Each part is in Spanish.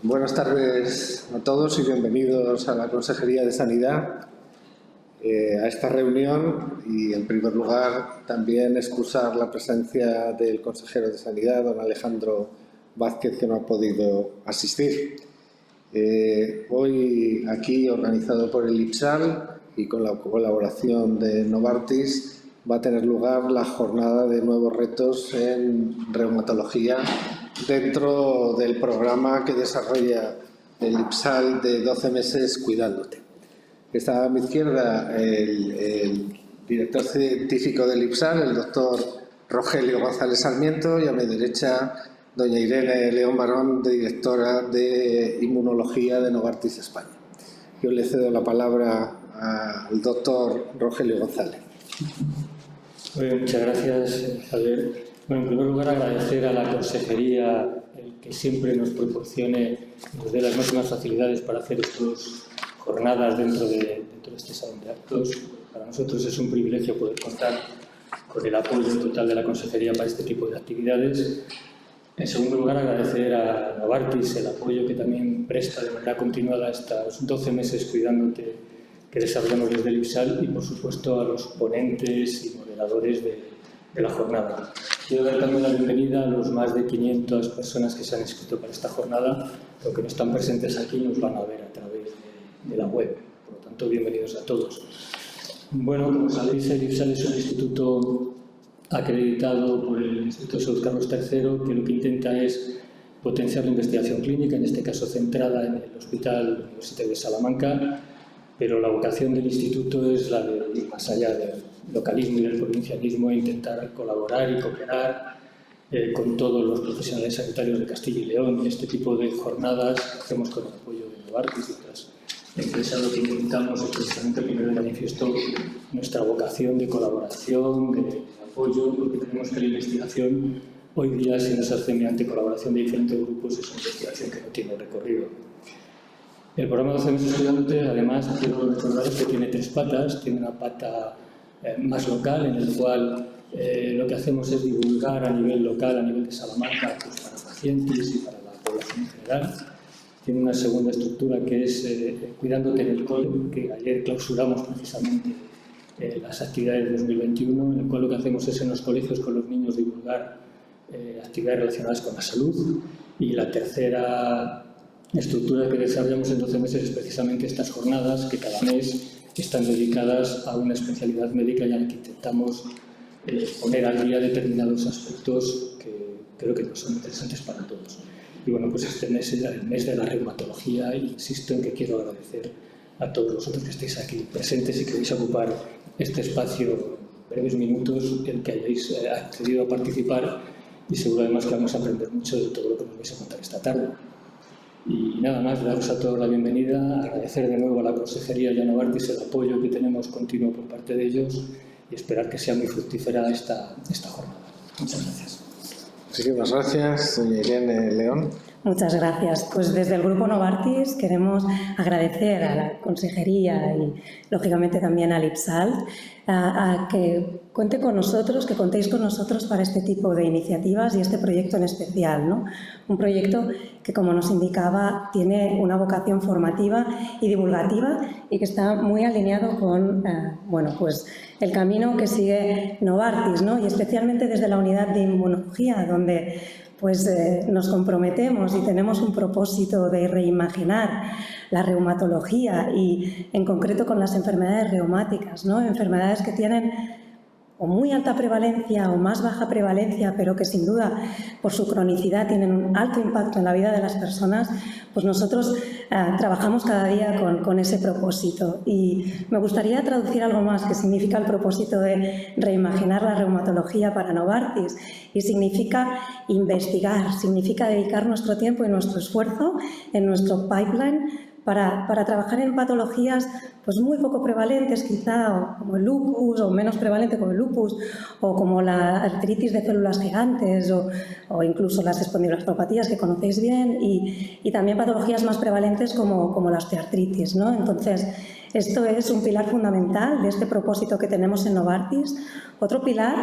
Buenas tardes a todos y bienvenidos a la Consejería de Sanidad, a esta reunión, y en primer lugar también excusar la presencia del consejero de Sanidad, don Alejandro Vázquez, que no ha podido asistir. Hoy aquí, organizado por el IPSAL y con la colaboración de Novartis, va a tener lugar la jornada de nuevos retos en reumatología dentro del programa que desarrolla el IPSAL de 12 meses Cuidándote. Está a mi izquierda el director científico del IPSAL, el doctor Rogelio González Sarmiento, y a mi derecha doña Irene León Barón, directora de Inmunología de Novartis España. Yo le cedo la palabra al doctor Rogelio González. Muchas gracias, Javier. Bueno, en primer lugar, agradecer a la Consejería el que siempre nos proporcione, nos dé las máximas facilidades para hacer estas jornadas dentro de este salón de actos. Para nosotros es un privilegio poder contar con el apoyo total de la Consejería para este tipo de actividades. En segundo lugar, agradecer a Novartis el apoyo que también presta de manera continuada estos 12 meses Cuidándote que desarrollamos desde el IPSAL, y, por supuesto, a los ponentes y moderadores de la jornada. Quiero dar también la bienvenida a los más de 500 personas que se han inscrito para esta jornada, que aunque no están presentes aquí, nos van a ver a través de la web. Por lo tanto, bienvenidos a todos. Bueno, como sabéis, el IPSAL es un instituto acreditado por el Instituto de Salud Carlos III, que lo que intenta es potenciar la investigación clínica, en este caso centrada en el Hospital Universitario de Salamanca, pero la vocación del instituto es la de ir más allá del localismo y del provincialismo e intentar colaborar y cooperar con todos los profesionales sanitarios de Castilla y León. Y este tipo de jornadas que hacemos con el apoyo de Novartis y otras empresas, lo que intentamos es precisamente poner de manifiesto nuestra vocación de colaboración, de apoyo, porque tenemos que la investigación hoy día, si no se hace mediante colaboración de diferentes grupos, es una investigación que no tiene recorrido. El programa 12 meses Cuidándote, además, quiero recordaros que tiene tres patas. Tiene una pata más local, en el cual lo que hacemos es divulgar a nivel local, a nivel de Salamanca, pues para pacientes y para la población en general. Tiene una segunda estructura que es Cuidándote en el cole, que ayer clausuramos precisamente las actividades de 2021, en el cual lo que hacemos es en los colegios con los niños divulgar actividades relacionadas con la salud. Y la tercera estructura que desarrollamos en 12 meses es precisamente estas jornadas, que cada mes están dedicadas a una especialidad médica y a la que intentamos poner al día determinados aspectos que creo que son interesantes para todos. Y bueno, pues este mes es el mes de la reumatología, y insisto en que quiero agradecer a todos vosotros que estéis aquí presentes y que vais a ocupar este espacio en breves minutos, el que hayáis accedido a participar, y seguro además que vamos a aprender mucho de todo lo que nos vais a contar esta tarde. Y nada más, daros a todos la bienvenida, agradecer de nuevo a la Consejería y a Novartis el apoyo que tenemos continuo por parte de ellos, y esperar que sea muy fructífera esta jornada. Muchas gracias. Muchísimas gracias, doña Irene León. Muchas gracias. Pues desde el Grupo Novartis queremos agradecer a la Consejería y, lógicamente, también al IPSAL a que cuente con nosotros, que contéis con nosotros para este tipo de iniciativas y este proyecto en especial, ¿no? Un proyecto que, como nos indicaba, tiene una vocación formativa y divulgativa, y que está muy alineado con bueno, pues el camino que sigue Novartis, ¿no? Y especialmente desde la unidad de inmunología, donde pues nos comprometemos y tenemos un propósito de reimaginar la reumatología, y en concreto con las enfermedades reumáticas, ¿no? Enfermedades que tienen o muy alta prevalencia o más baja prevalencia, pero que sin duda por su cronicidad tienen un alto impacto en la vida de las personas, pues nosotros trabajamos cada día con ese propósito. Y me gustaría traducir algo más, que significa el propósito de reimaginar la reumatología para Novartis, y significa investigar, significa dedicar nuestro tiempo y nuestro esfuerzo en nuestro pipeline para trabajar en patologías pues muy poco prevalentes quizá, o como el lupus, o menos prevalente como el lupus, o como la artritis de células gigantes, o incluso las espondiloscopatías que conocéis bien, y también patologías más prevalentes como la osteoartritis, ¿no? Entonces, esto es un pilar fundamental de este propósito que tenemos en Novartis. Otro pilar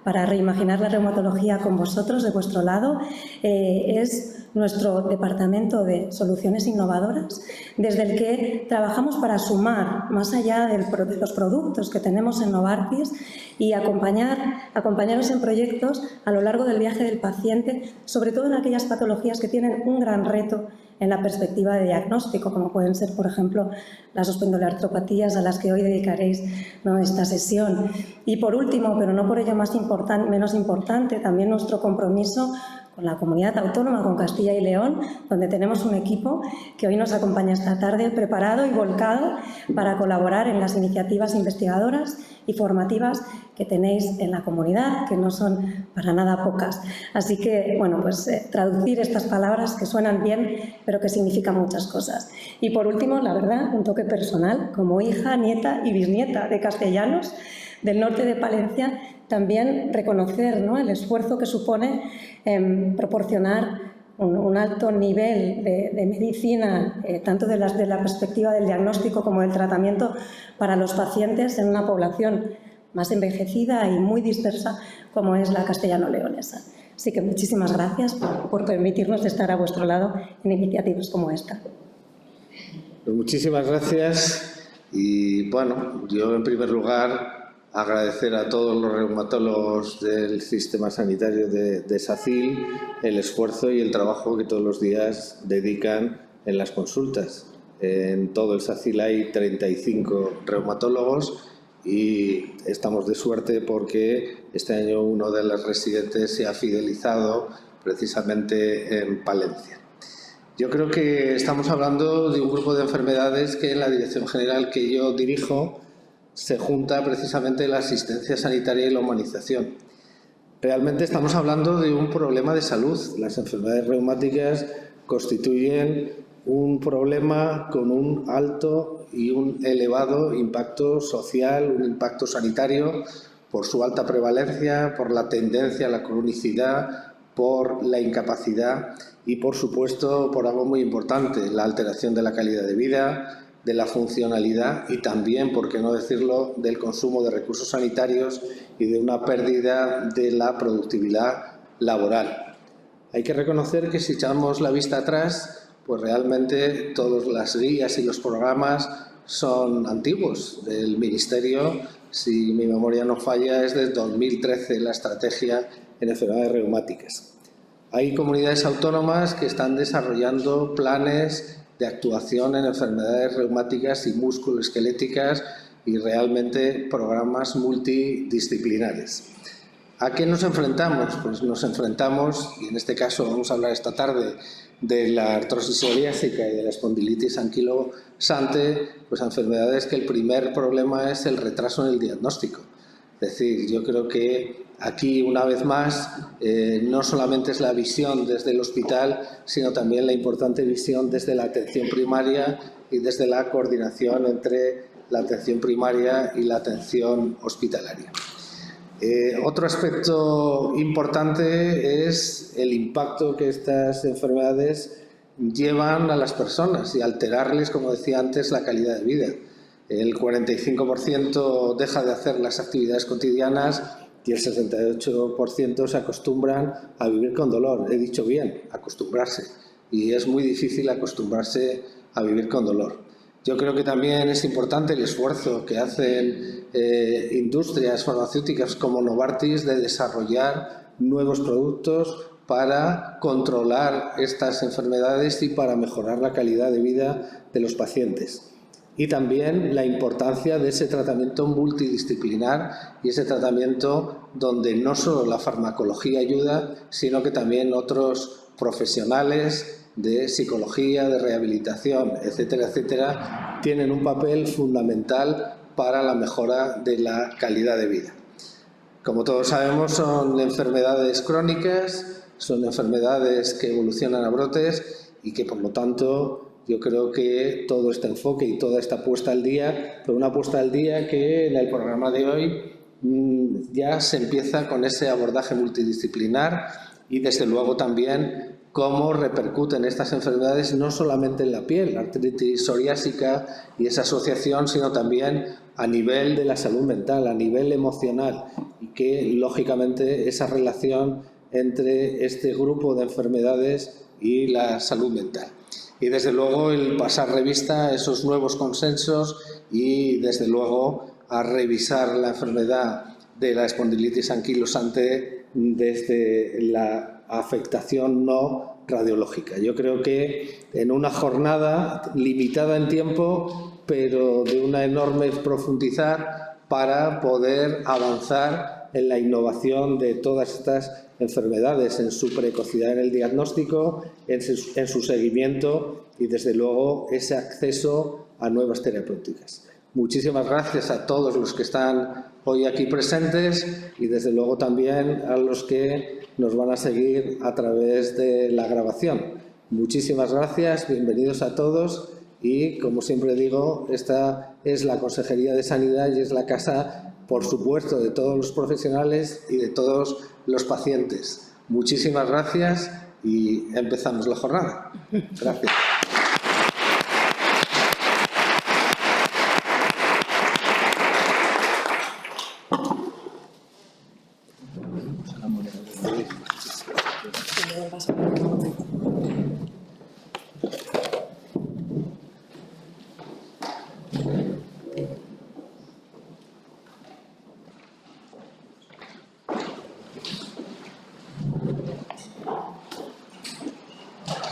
para reimaginar la reumatología con vosotros, de vuestro lado, es nuestro departamento de soluciones innovadoras, desde el que trabajamos para sumar más allá de los productos que tenemos en Novartis y acompañaros en proyectos a lo largo del viaje del paciente, sobre todo en aquellas patologías que tienen un gran reto en la perspectiva de diagnóstico, como pueden ser, por ejemplo, las espondiloartropatías, a las que hoy dedicaréis, ¿no?, esta sesión. Y por último, pero no por ello menos importante, también nuestro compromiso con la comunidad autónoma, con Castilla y León, donde tenemos un equipo que hoy nos acompaña esta tarde, preparado y volcado para colaborar en las iniciativas investigadoras y formativas que tenéis en la comunidad, que no son para nada pocas. Así que, bueno, pues traducir estas palabras que suenan bien, pero que significan muchas cosas. Y por último, la verdad, un toque personal, como hija, nieta y bisnieta de castellanos del norte de Palencia, también reconocer, ¿no?, el esfuerzo que supone proporcionar un alto nivel de medicina, tanto de la perspectiva del diagnóstico como del tratamiento para los pacientes en una población más envejecida y muy dispersa como es la castellano-leonesa. Así que muchísimas gracias por permitirnos estar a vuestro lado en iniciativas como esta. Pues muchísimas gracias y, bueno, yo en primer lugar agradecer a todos los reumatólogos del sistema sanitario de SACIL el esfuerzo y el trabajo que todos los días dedican en las consultas. En todo el SACIL hay 35 reumatólogos y estamos de suerte porque este año uno de los residentes se ha fidelizado precisamente en Palencia. Yo creo que estamos hablando de un grupo de enfermedades que en la dirección general que yo dirijo se junta precisamente la asistencia sanitaria y la humanización. Realmente estamos hablando de un problema de salud. Las enfermedades reumáticas constituyen un problema con un alto y un elevado impacto social, un impacto sanitario, por su alta prevalencia, por la tendencia a la cronicidad, por la incapacidad y, por supuesto, por algo muy importante, la alteración de la calidad de vida, de la funcionalidad y también, por qué no decirlo, del consumo de recursos sanitarios y de una pérdida de la productividad laboral. Hay que reconocer que si echamos la vista atrás, pues realmente todas las guías y los programas son antiguos. El Ministerio, si mi memoria no falla, es desde 2013 la estrategia en enfermedades reumáticas. Hay comunidades autónomas que están desarrollando planes de actuación en enfermedades reumáticas y musculoesqueléticas y realmente programas multidisciplinares. ¿A qué nos enfrentamos? Pues nos enfrentamos, y en este caso vamos a hablar esta tarde de la artrosis psoriásica y de la espondilitis anquilosante, pues a enfermedades que el primer problema es el retraso en el diagnóstico. Es decir, yo creo que aquí, una vez más, no solamente es la visión desde el hospital, sino también la importante visión desde la atención primaria y desde la coordinación entre la atención primaria y la atención hospitalaria. Otro aspecto importante es el impacto que estas enfermedades llevan a las personas y alterarles, como decía antes, la calidad de vida. El 45% deja de hacer las actividades cotidianas y el 68% se acostumbran a vivir con dolor. He dicho bien, acostumbrarse. Y es muy difícil acostumbrarse a vivir con dolor. Yo creo que también es importante el esfuerzo que hacen industrias farmacéuticas como Novartis de desarrollar nuevos productos para controlar estas enfermedades y para mejorar la calidad de vida de los pacientes. y también la importancia de ese tratamiento multidisciplinar y ese tratamiento donde no solo la farmacología ayuda, sino que también otros profesionales de psicología, de rehabilitación, etcétera, etcétera, tienen un papel fundamental para la mejora de la calidad de vida. Como todos sabemos, son enfermedades crónicas, son enfermedades que evolucionan a brotes y que, por lo tanto, yo creo que todo este enfoque y toda esta puesta al día, pero una puesta al día que en el programa de hoy ya se empieza con ese abordaje multidisciplinar y, desde luego, también cómo repercuten estas enfermedades no solamente en la piel, la artritis psoriásica y esa asociación, sino también a nivel de la salud mental, a nivel emocional, y que, lógicamente, esa relación entre este grupo de enfermedades y la salud mental. Y, desde luego, el pasar revista a esos nuevos consensos y, desde luego, a revisar la enfermedad de la espondilitis anquilosante desde la afectación no radiológica. Yo creo que en una jornada limitada en tiempo, pero de una enorme profundizar para poder avanzar en la innovación de todas estas enfermedades, en su precocidad en el diagnóstico, en su seguimiento y, desde luego, ese acceso a nuevas terapéuticas. Muchísimas gracias a todos los que están hoy aquí presentes y, desde luego, también a los que nos van a seguir a través de la grabación. Muchísimas gracias, bienvenidos a todos y, como siempre digo, esta es la Consejería de Sanidad y es la casa, por supuesto, de todos los profesionales y de todos los pacientes. Muchísimas gracias y empezamos la jornada. Gracias.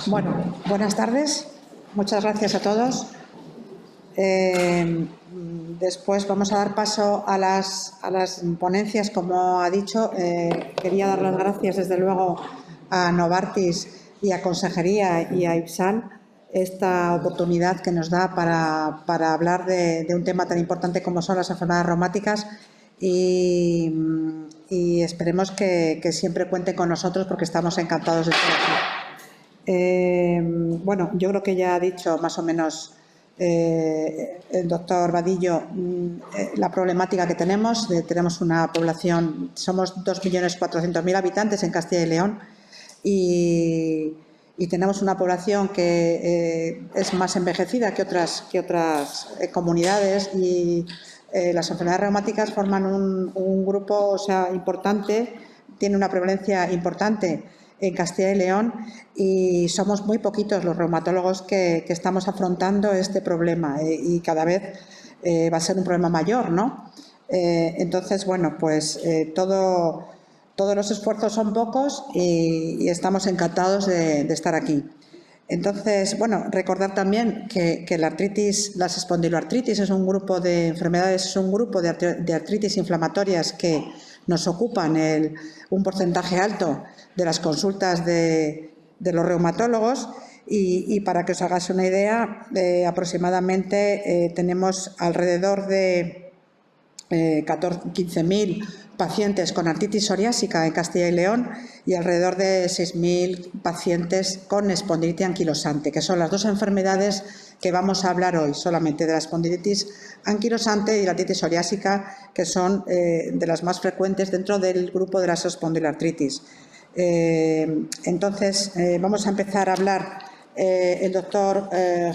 Bueno, buenas tardes. Muchas gracias a todos. Después vamos a dar paso a las ponencias, como ha dicho. Quería dar las gracias, desde luego, a Novartis y a Consejería y a IPSAL esta oportunidad que nos da para hablar de un tema tan importante como son las enfermedades reumáticas y esperemos que siempre cuenten con nosotros porque estamos encantados de estar aquí. Bueno, yo creo que ya ha dicho más o menos el doctor Vadillo la problemática que tenemos. Tenemos una población, somos 2.400.000 habitantes en Castilla y León y tenemos una población que es más envejecida que otras comunidades y las enfermedades reumáticas forman un grupo, importante, tiene una prevalencia importante en Castilla y León y somos muy poquitos los reumatólogos que estamos afrontando este problema y cada vez va a ser un problema mayor, ¿no? Entonces, bueno, pues todos los esfuerzos son pocos y estamos encantados de estar aquí. Entonces, bueno, recordar también que la artritis, las espondiloartritis es un grupo de enfermedades, es un grupo de artritis inflamatorias que nos ocupan un porcentaje alto de las consultas de los reumatólogos y para que os hagáis una idea, aproximadamente tenemos alrededor de 15.000 pacientes con artritis psoriásica en Castilla y León y alrededor de 6.000 pacientes con espondilitis anquilosante, que son las dos enfermedades que vamos a hablar hoy, solamente de la espondilitis anquilosante y la artritis psoriásica, que son de las más frecuentes dentro del grupo de las espondiloartritis. Entonces, vamos a empezar a hablar. El doctor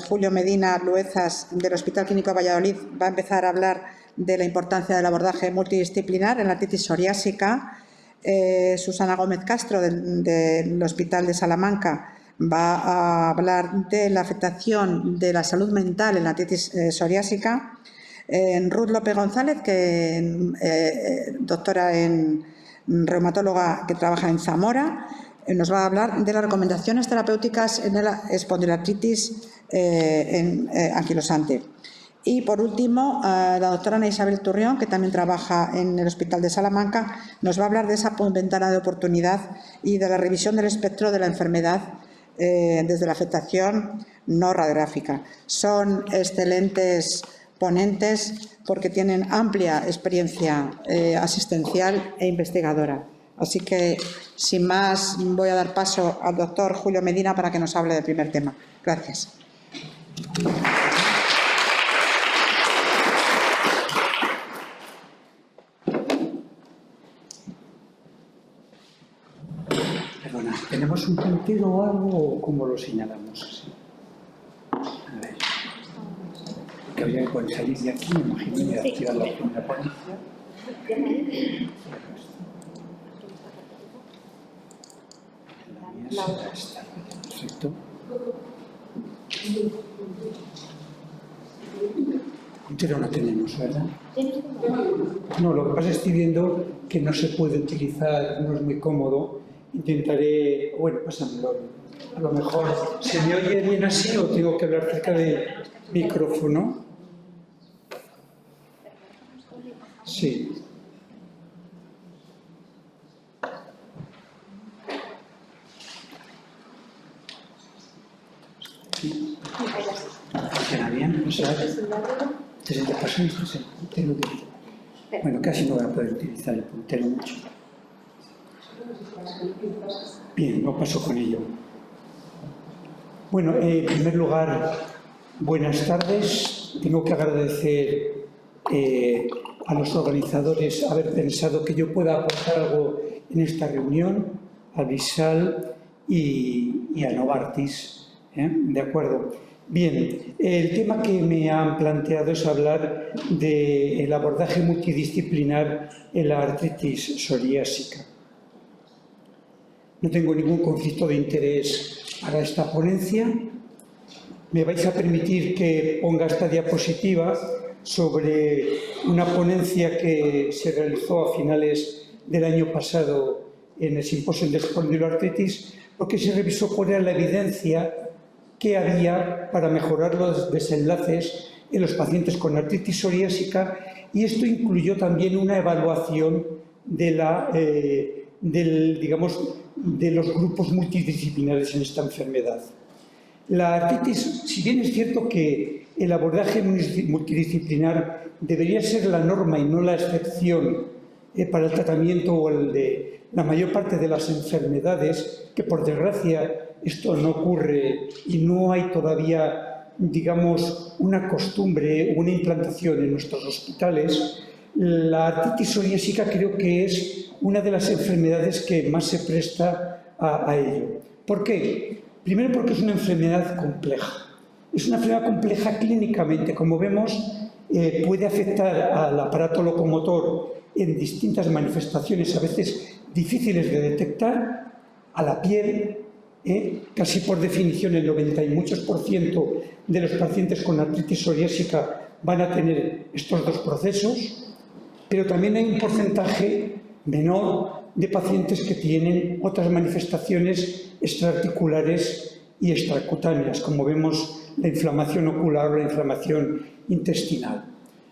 Julio Medina Luezas del Hospital Clínico de Valladolid va a empezar a hablar de la importancia del abordaje multidisciplinar en la artritis psoriásica. Susana Gómez Castro del Hospital de Salamanca va a hablar de la afectación de la salud mental en la artritis psoriásica. Ruth López González, doctora en reumatóloga que trabaja en Zamora, nos va a hablar de las recomendaciones terapéuticas en la espondiloartritis anquilosante. Y, por último, la doctora Ana Isabel Turrión, que también trabaja en el Hospital de Salamanca, nos va a hablar de esa ventana de oportunidad y de la revisión del espectro de la enfermedad desde la afectación no radiográfica. Son excelentes ponentes porque tienen amplia experiencia asistencial e investigadora. Así que, sin más, voy a dar paso al doctor Julio Medina para que nos hable del primer tema. Gracias. Perdona, ¿tenemos un puntero o algo o cómo lo señalamos? A ver. Que habría que poder salir de aquí, me imagino, y activar la primera ponencia. La mía será esta. Perfecto. Puntero no tenemos, ¿verdad? No, lo que pasa es que estoy viendo que no se puede utilizar, no es muy cómodo. Intentaré, bueno, pásamelo. A lo mejor, ¿se me oye bien así o tengo que hablar cerca del micrófono? Sí. Sí. ¿Funciona bien? O sea, te sientes pasado y estás el puntero. Bueno, casi no voy a poder utilizar el puntero mucho. Bien, no paso con ello. Bueno, en primer lugar, buenas tardes. Tengo que agradecer a los organizadores haber pensado que yo pueda aportar algo en esta reunión, a Visal y a Novartis. ¿De acuerdo? Bien, el tema que me han planteado es hablar del abordaje multidisciplinar en la artritis psoriásica. No tengo ningún conflicto de interés para esta ponencia. Me vais a permitir que ponga esta diapositiva sobre una ponencia que se realizó a finales del año pasado en el Simposio de Espondiloartritis, porque se revisó cuál era la evidencia que había para mejorar los desenlaces en los pacientes con artritis psoriásica, y esto incluyó también una evaluación de de los grupos multidisciplinares en esta enfermedad. La artritis, si bien es cierto que el abordaje multidisciplinar debería ser la norma y no la excepción para el tratamiento o el de la mayor parte de las enfermedades, que por desgracia esto no ocurre y no hay todavía, digamos, una costumbre, una implantación en nuestros hospitales, la artritis psoriásica creo que es una de las enfermedades que más se presta a ello. ¿Por qué? Primero porque es una enfermedad compleja. Es una enfermedad compleja clínicamente. Como vemos, puede afectar al aparato locomotor en distintas manifestaciones, a veces difíciles de detectar, a la piel. Casi por definición el 90 y muchos % de los pacientes con artritis psoriásica van a tener estos dos procesos, pero también hay un porcentaje menor de pacientes que tienen otras manifestaciones extraarticulares y extracutáneas, como vemos la inflamación ocular o la inflamación intestinal.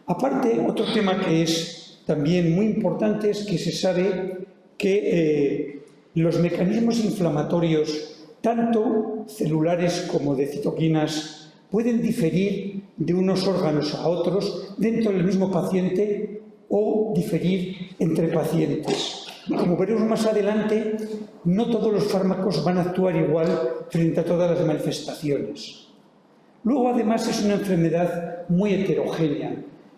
Aparte, otro tema que es también muy importante es que se sabe que los mecanismos inflamatorios, tanto celulares como de citoquinas, pueden diferir de unos órganos a otros dentro del mismo paciente o diferir entre pacientes. Como veremos más adelante, no todos los fármacos van a actuar igual frente a todas las manifestaciones. Luego, además, es una enfermedad muy heterogénea.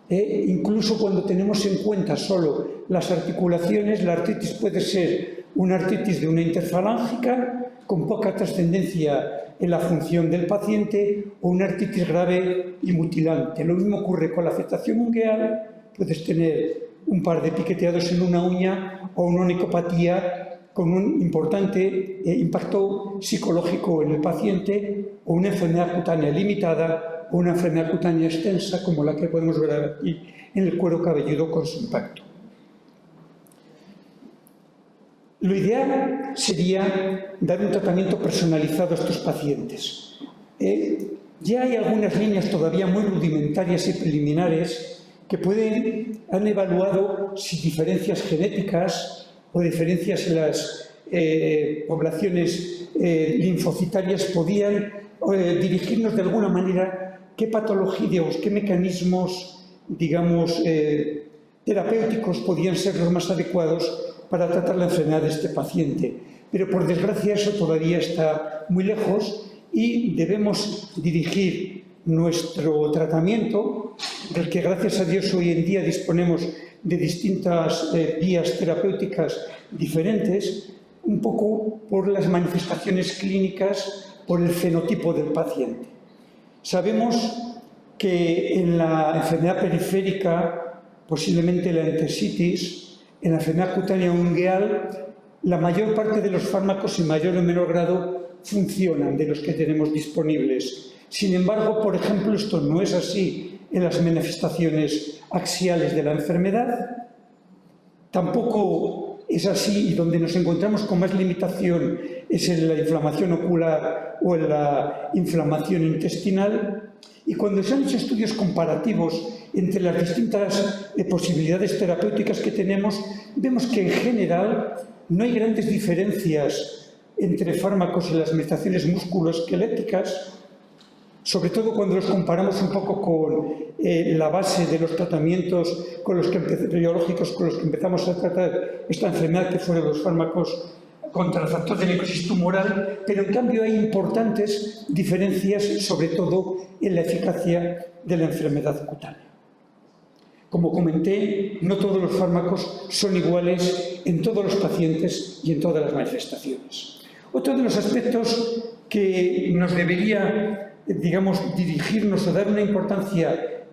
Incluso cuando tenemos en cuenta solo las articulaciones, la artritis puede ser una artritis de una interfalángica con poca trascendencia en la función del paciente o una artritis grave y mutilante. Lo mismo ocurre con la afectación ungueal. Puedes tener un par de piqueteados en una uña o una onicopatía con un importante impacto psicológico en el paciente, o una enfermedad cutánea limitada o una enfermedad cutánea extensa como la que podemos ver aquí en el cuero cabelludo con su impacto. Lo ideal sería dar un tratamiento personalizado a estos pacientes. Ya hay algunas líneas todavía muy rudimentarias y preliminares que han evaluado si diferencias genéticas o diferencias en las poblaciones linfocitarias podían dirigirnos de alguna manera qué patologías, qué mecanismos, digamos, terapéuticos podían ser los más adecuados para tratar la enfermedad de este paciente. Pero por desgracia eso todavía está muy lejos y debemos dirigir nuestro tratamiento, del que gracias a Dios hoy en día disponemos de distintas vías terapéuticas diferentes, un poco por las manifestaciones clínicas, por el fenotipo del paciente. Sabemos que en la enfermedad periférica, posiblemente la entersitis, en la enfermedad cutánea ungueal, la mayor parte de los fármacos en mayor o menor grado funcionan de los que tenemos disponibles. Sin embargo, por ejemplo, esto no es así en las manifestaciones axiales de la enfermedad. Tampoco es así, y donde nos encontramos con más limitación es en la inflamación ocular o en la inflamación intestinal. Y cuando se han hecho estudios comparativos entre las distintas posibilidades terapéuticas que tenemos, vemos que en general no hay grandes diferencias entre fármacos en las manifestaciones musculoesqueléticas, sobre todo cuando los comparamos un poco con la base de los tratamientos biológicos con los que empezamos a tratar esta enfermedad, que fueron los fármacos contra el factor de necrosis tumoral, pero en cambio hay importantes diferencias, sobre todo en la eficacia de la enfermedad cutánea. Como comenté, no todos los fármacos son iguales en todos los pacientes y en todas las manifestaciones. Otro de los aspectos que nos debería, digamos, dirigirnos o dar una importancia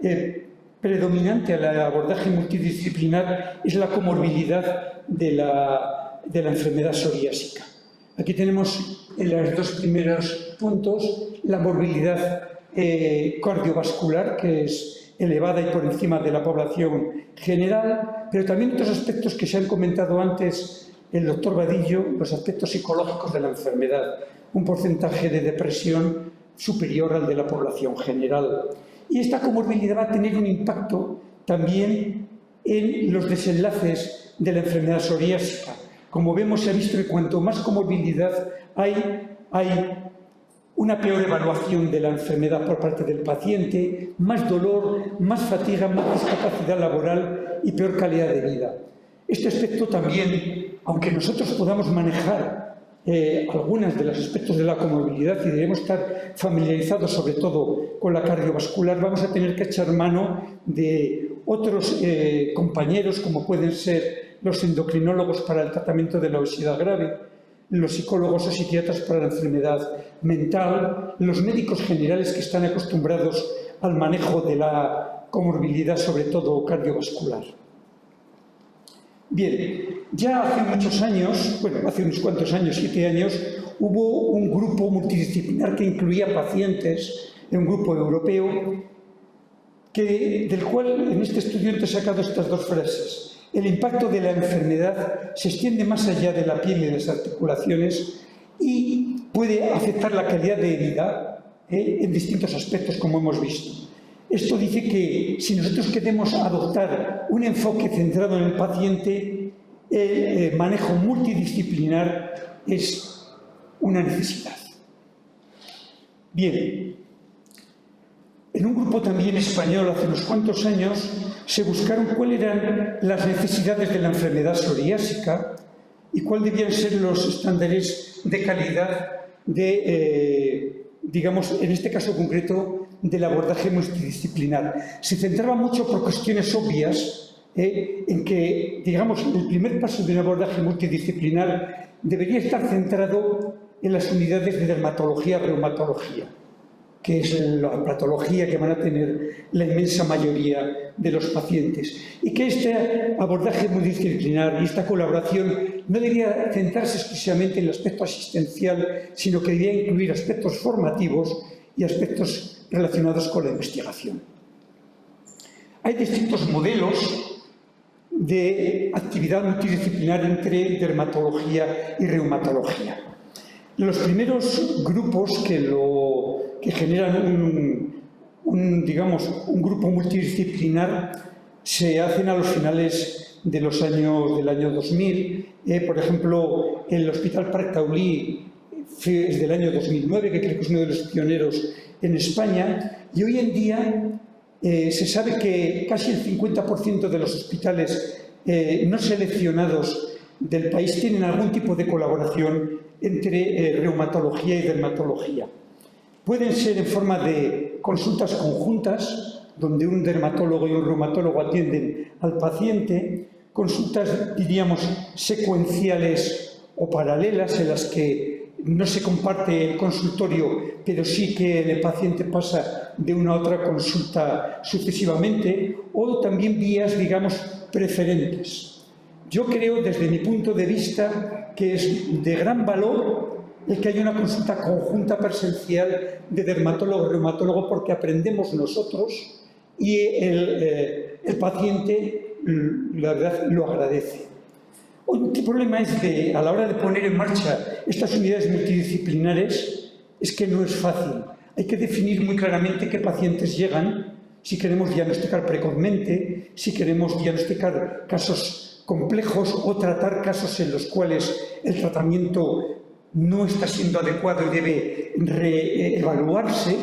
predominante al abordaje multidisciplinar es la comorbilidad de la enfermedad psoriásica. Aquí tenemos en los dos primeros puntos la morbilidad cardiovascular, que es elevada y por encima de la población general, pero también otros aspectos que se han comentado antes el doctor Vadillo, los aspectos psicológicos de la enfermedad, un porcentaje de depresión superior al de la población general. Y esta comorbilidad va a tener un impacto también en los desenlaces de la enfermedad psoriásica. Como vemos, se ha visto que cuanto más comorbilidad hay una peor evaluación de la enfermedad por parte del paciente, más dolor, más fatiga, más discapacidad laboral y peor calidad de vida. Este aspecto también, aunque nosotros podamos manejar algunos de los aspectos de la comorbilidad y debemos estar familiarizados sobre todo con la cardiovascular, vamos a tener que echar mano de otros compañeros, como pueden ser los endocrinólogos para el tratamiento de la obesidad grave, los psicólogos o psiquiatras para la enfermedad mental, los médicos generales que están acostumbrados al manejo de la comorbilidad, sobre todo cardiovascular. Bien, ya hace muchos años, bueno, hace unos cuantos años, 7 años, hubo un grupo multidisciplinar que incluía pacientes, un grupo europeo, del cual en este estudio he sacado estas dos frases. El impacto de la enfermedad se extiende más allá de la piel y de las articulaciones y puede afectar la calidad de vida en distintos aspectos, como hemos visto. Esto dice que si nosotros queremos adoptar un enfoque centrado en el paciente, el manejo multidisciplinar es una necesidad. Bien, en un grupo también español hace unos cuantos años se buscaron cuáles eran las necesidades de la enfermedad psoriásica y cuáles debían ser los estándares de calidad digamos, en este caso concreto, del abordaje multidisciplinar. Se centraba mucho por cuestiones obvias en que, digamos, el primer paso de un abordaje multidisciplinar debería estar centrado en las unidades de dermatología, reumatología, que es la patología que van a tener la inmensa mayoría de los pacientes. Y que este abordaje multidisciplinar y esta colaboración no debería centrarse exclusivamente en el aspecto asistencial, sino que debería incluir aspectos formativos y aspectos relacionados con la investigación. Hay distintos modelos de actividad multidisciplinar entre dermatología y reumatología. Los primeros grupos que lo que generan digamos, un grupo multidisciplinar se hacen a los finales del año 2000. Por ejemplo, el Hospital Parc Taulí es del año 2009, que creo que es uno de los pioneros en España, y hoy en día se sabe que casi el 50% de los hospitales no seleccionados del país tienen algún tipo de colaboración entre reumatología y dermatología. Pueden ser en forma de consultas conjuntas, donde un dermatólogo y un reumatólogo atienden al paciente, consultas, diríamos, secuenciales o paralelas, en las que no se comparte el consultorio, pero sí que el paciente pasa de una a otra consulta sucesivamente, o también vías, digamos, preferentes. Yo creo, desde mi punto de vista, que es de gran valor el que haya una consulta conjunta presencial de dermatólogo-reumatólogo, porque aprendemos nosotros y el paciente, la verdad, lo agradece. El problema es que a la hora de poner en marcha estas unidades multidisciplinares es que no es fácil. Hay que definir muy claramente qué pacientes llegan, si queremos diagnosticar precozmente, si queremos diagnosticar casos complejos o tratar casos en los cuales el tratamiento no está siendo adecuado y debe reevaluarse.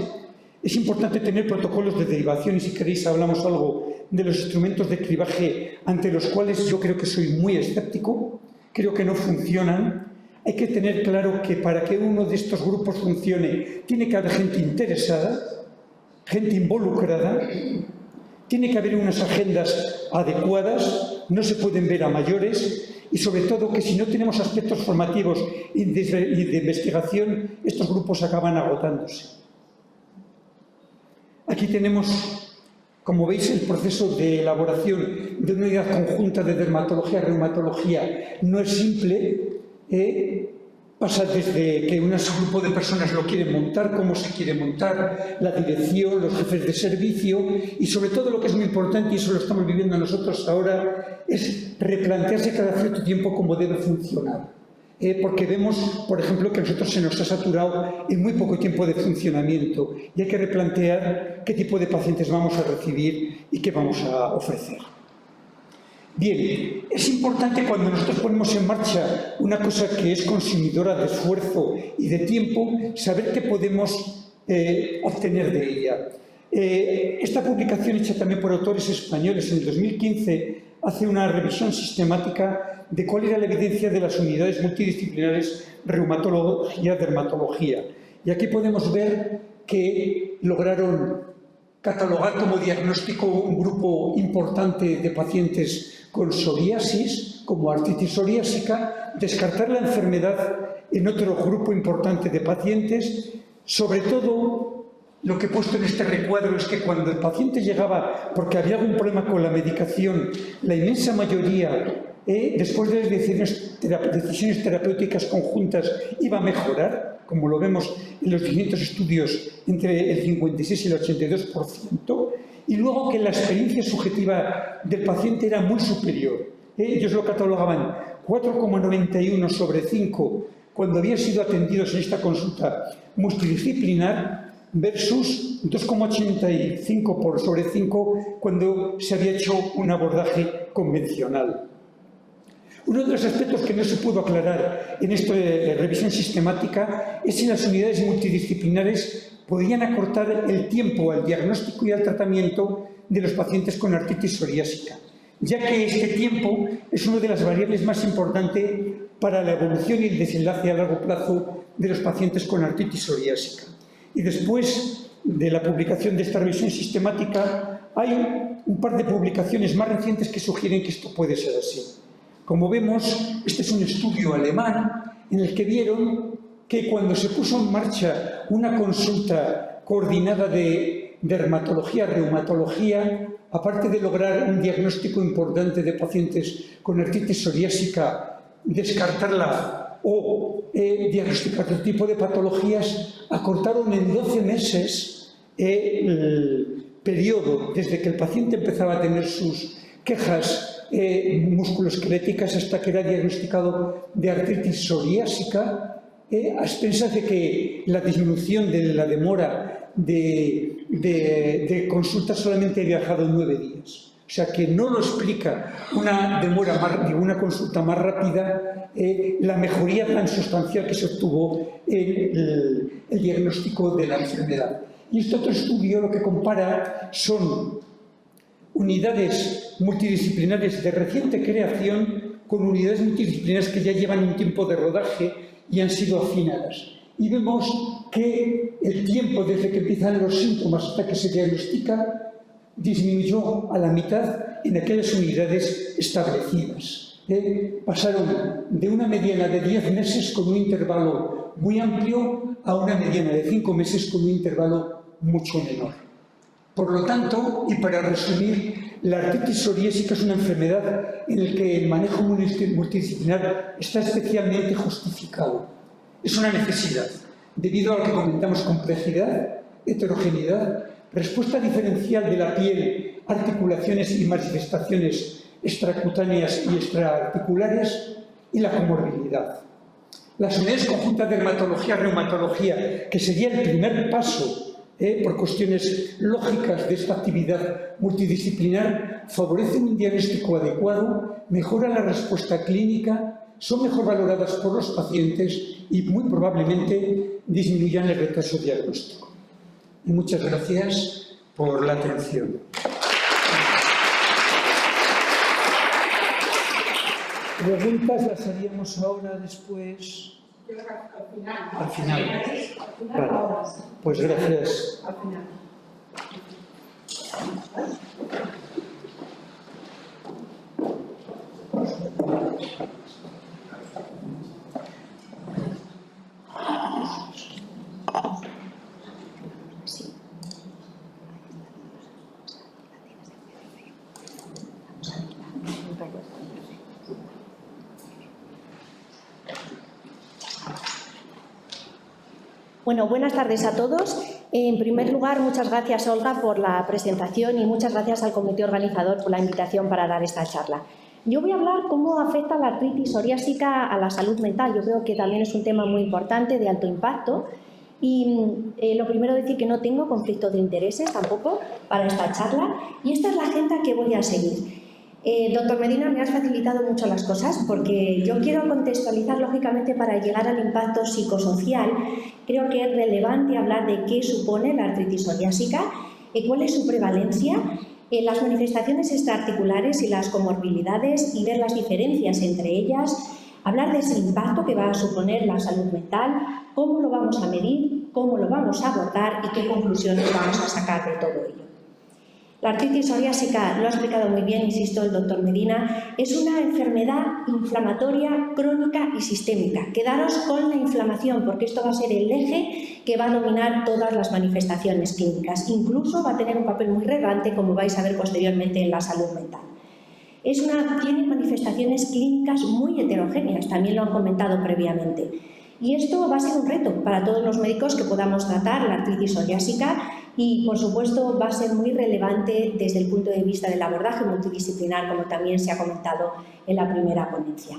Es importante tener protocolos de derivación y, si queréis, hablamos algo de los instrumentos de cribaje ante los cuales yo creo que soy muy escéptico, creo que no funcionan. Hay que tener claro que para que uno de estos grupos funcione tiene que haber gente interesada, gente involucrada, tiene que haber unas agendas adecuadas, no se pueden ver a mayores y, sobre todo, que si no tenemos aspectos formativos y de investigación, estos grupos acaban agotándose. Aquí tenemos, como veis, el proceso de elaboración de una unidad conjunta de dermatología-reumatología no es simple. Pasa desde que un grupo de personas lo quieren montar, cómo se quiere montar, la dirección, los jefes de servicio y, sobre todo, lo que es muy importante, y eso lo estamos viviendo nosotros ahora, es replantearse cada cierto tiempo cómo debe funcionar. Porque vemos, por ejemplo, que a nosotros se nos ha saturado en muy poco tiempo de funcionamiento y hay que replantear qué tipo de pacientes vamos a recibir y qué vamos a ofrecer. Bien, es importante cuando nosotros ponemos en marcha una cosa que es consumidora de esfuerzo y de tiempo, saber qué podemos obtener de ella. Esta publicación, hecha también por autores españoles en el 2015, hace una revisión sistemática de cuál era la evidencia de las unidades multidisciplinares reumatología-dermatología. Y aquí podemos ver que lograron catalogar como diagnóstico un grupo importante de pacientes con psoriasis, como artritis psoriásica, descartar la enfermedad en otro grupo importante de pacientes. Sobre todo, lo que he puesto en este recuadro es que cuando el paciente llegaba porque había algún problema con la medicación, la inmensa mayoría, después de las decisiones terapéuticas conjuntas, iba a mejorar, como lo vemos en los distintos estudios, entre el 56 y el 82%, y luego que la experiencia subjetiva del paciente era muy superior. Ellos lo catalogaban 4,91 sobre 5 cuando habían sido atendidos en esta consulta multidisciplinar versus 2,85 sobre 5 cuando se había hecho un abordaje convencional. Uno de los aspectos que no se pudo aclarar en esta revisión sistemática es si las unidades multidisciplinares podían acortar el tiempo al diagnóstico y al tratamiento de los pacientes con artritis psoriásica, ya que este tiempo es una de las variables más importantes para la evolución y el desenlace a largo plazo de los pacientes con artritis psoriásica. Y después de la publicación de esta revisión sistemática, hay un par de publicaciones más recientes que sugieren que esto puede ser así. Como vemos, este es un estudio alemán en el que vieron que cuando se puso en marcha una consulta coordinada de dermatología-reumatología, aparte de lograr un diagnóstico importante de pacientes con artritis psoriásica, descartarla o diagnosticar otro tipo de patologías, acortaron en 12 meses el periodo desde que el paciente empezaba a tener sus quejas musculoesqueléticas hasta que era diagnosticado de artritis psoriásica, a expensas de que la disminución de la demora de consulta solamente ha viajado 9 días. O sea, que no lo explica una una consulta más rápida la mejoría tan sustancial que se obtuvo en el diagnóstico de la enfermedad. Y este otro estudio lo que compara son unidades multidisciplinares de reciente creación con unidades multidisciplinares que ya llevan un tiempo de rodaje y han sido afinadas. Y vemos que el tiempo desde que empiezan los síntomas hasta que se diagnostica disminuyó a la mitad en aquellas unidades establecidas. Pasaron de una mediana de 10 meses con un intervalo muy amplio a una mediana de 5 meses con un intervalo mucho menor. Por lo tanto, y para resumir, la artritis psoriásica es una enfermedad en la que el manejo multidisciplinar está especialmente justificado. Es una necesidad, debido a lo que comentamos: complejidad, heterogeneidad, respuesta diferencial de la piel, articulaciones y manifestaciones extracutáneas y extraarticulares, y la comorbilidad. Las unidades conjuntas de dermatología, que sería el primer paso por cuestiones lógicas de esta actividad multidisciplinar, favorecen un diagnóstico adecuado, mejoran la respuesta clínica, son mejor valoradas por los pacientes y muy probablemente disminuyan el retraso diagnóstico. Y muchas gracias por la atención. Preguntas las haríamos ahora, después. Al final. Vale. Pues gracias. Al final. Bueno, buenas tardes a todos. En primer lugar, muchas gracias, Olga, por la presentación y muchas gracias al comité organizador por la invitación para dar esta charla. Yo voy a hablar cómo afecta la artritis psoriásica a la salud mental. Yo creo que también es un tema muy importante, de alto impacto. Y lo primero, decir que no tengo conflicto de intereses tampoco para esta charla. Y esta es la agenda que voy a seguir. Doctor Medina, me has facilitado mucho las cosas porque yo quiero contextualizar, lógicamente, para llegar al impacto psicosocial. Creo que es relevante hablar de qué supone la artritis psoriásica, cuál es su prevalencia, las manifestaciones extraarticulares y las comorbilidades y ver las diferencias entre ellas, hablar de ese impacto que va a suponer la salud mental, cómo lo vamos a medir, cómo lo vamos a abordar y qué conclusiones vamos a sacar de todo ello. La artritis psoriásica, lo ha explicado muy bien, insisto, el doctor Medina, es una enfermedad inflamatoria crónica y sistémica. Quedaros con la inflamación, porque esto va a ser el eje que va a dominar todas las manifestaciones clínicas. Incluso va a tener un papel muy relevante, como vais a ver posteriormente, en la salud mental. Tiene manifestaciones clínicas muy heterogéneas, también lo han comentado previamente. Y esto va a ser un reto para todos los médicos que podamos tratar la artritis psoriásica y, por supuesto, va a ser muy relevante desde el punto de vista del abordaje multidisciplinar, como también se ha comentado en la primera ponencia.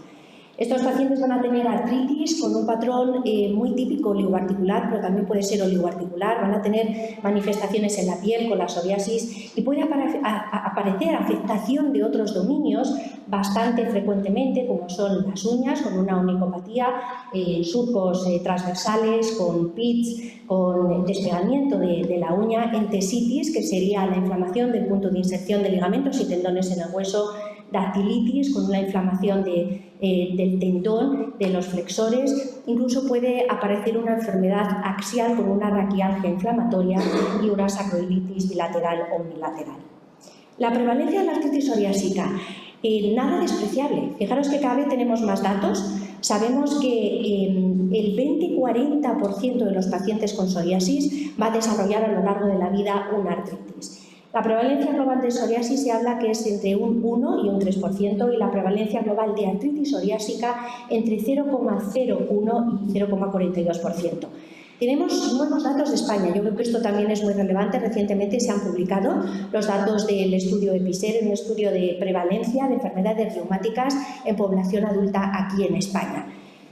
Estos pacientes van a tener artritis con un patrón muy típico oligoarticular, pero también puede ser oligoarticular. Van a tener manifestaciones en la piel con la psoriasis y puede aparecer afectación de otros dominios bastante frecuentemente, como son las uñas, con una onicopatía, surcos transversales, con pits, con despegamiento de la uña, entesitis, que sería la inflamación del punto de inserción de ligamentos y tendones en el hueso, dactilitis, con una inflamación del tendón, de los flexores. Incluso puede aparecer una enfermedad axial con una raquialgia inflamatoria y una sacroilitis bilateral o unilateral. La prevalencia de la artritis psoriásica, nada despreciable. Fijaros que cada vez tenemos más datos. Sabemos que el 20-40% de los pacientes con psoriasis va a desarrollar a lo largo de la vida una artritis. La prevalencia global de psoriasis se habla que es entre un 1 y un 3% y la prevalencia global de artritis psoriásica entre 0,01 y 0,42%. Tenemos nuevos datos de España. Yo creo que esto también es muy relevante. Recientemente se han publicado los datos del estudio EPISER, un estudio de prevalencia de enfermedades reumáticas en población adulta aquí en España.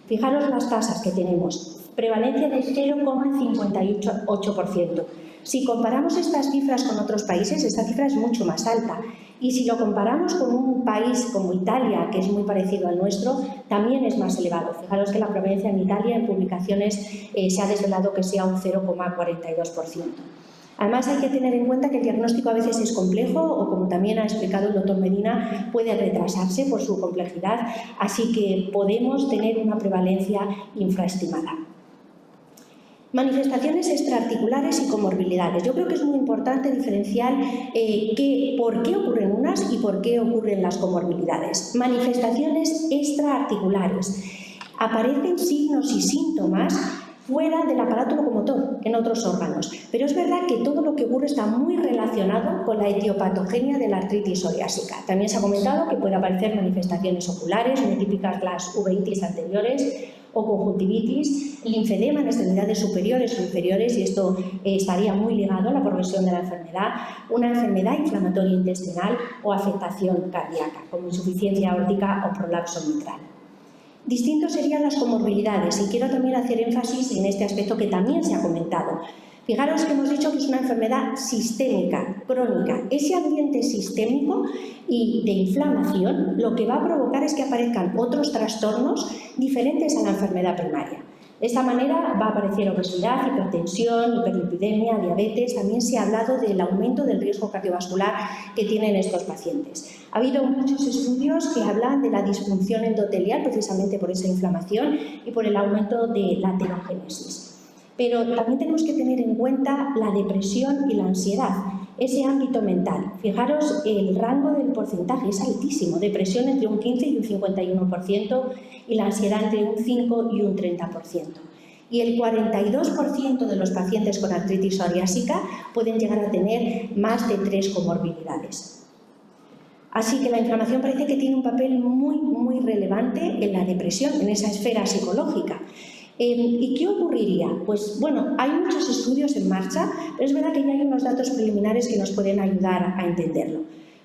Fijaros las tasas que tenemos. prevalencia de 0,58%. Si comparamos estas cifras con otros países, esta cifra es mucho más alta. Y si lo comparamos con un país como Italia, que es muy parecido al nuestro, también es más elevado. Fijaros que la prevalencia en Italia en publicaciones se ha desvelado que sea un 0,42%. Además, hay que tener en cuenta que el diagnóstico a veces es complejo o, como también ha explicado el doctor Medina, puede retrasarse por su complejidad, así que podemos tener una prevalencia infraestimada. Manifestaciones extraarticulares y comorbilidades. Yo creo que es muy importante diferenciar por qué ocurren unas y por qué ocurren las comorbilidades. Manifestaciones extraarticulares. Aparecen signos y síntomas fuera del aparato locomotor, en otros órganos. Pero es verdad que todo lo que ocurre está muy relacionado con la etiopatogenia de la artritis psoriásica. También se ha comentado que puede aparecer manifestaciones oculares, muy típicas las uveitis anteriores, o conjuntivitis, linfedema en extremidades superiores o inferiores, y esto estaría muy ligado a la progresión de la enfermedad, una enfermedad inflamatoria intestinal o afectación cardíaca, como insuficiencia aórtica o prolapso mitral. Distintos serían las comorbilidades, y quiero también hacer énfasis en este aspecto que también se ha comentado. Fijaros que hemos dicho que es una enfermedad sistémica, crónica. Ese ambiente sistémico y de inflamación lo que va a provocar es que aparezcan otros trastornos diferentes a la enfermedad primaria. De esta manera va a aparecer obesidad, hipertensión, hiperlipidemia, diabetes. También se ha hablado del aumento del riesgo cardiovascular que tienen estos pacientes. Ha habido muchos estudios que hablan de la disfunción endotelial precisamente por esa inflamación y por el aumento de la aterogénesis. Pero también tenemos que tener en cuenta la depresión y la ansiedad, ese ámbito mental. Fijaros, el rango del porcentaje es altísimo, depresión entre un 15 y un 51% y la ansiedad entre un 5 y un 30%. Y el 42% de los pacientes con artritis psoriásica pueden llegar a tener más de 3 comorbilidades. Así que la inflamación parece que tiene un papel muy relevante en la depresión, en esa esfera psicológica. ¿Y qué ocurriría? Pues bueno, hay muchos estudios en marcha, pero es verdad que ya hay unos datos preliminares que nos pueden ayudar a entenderlo.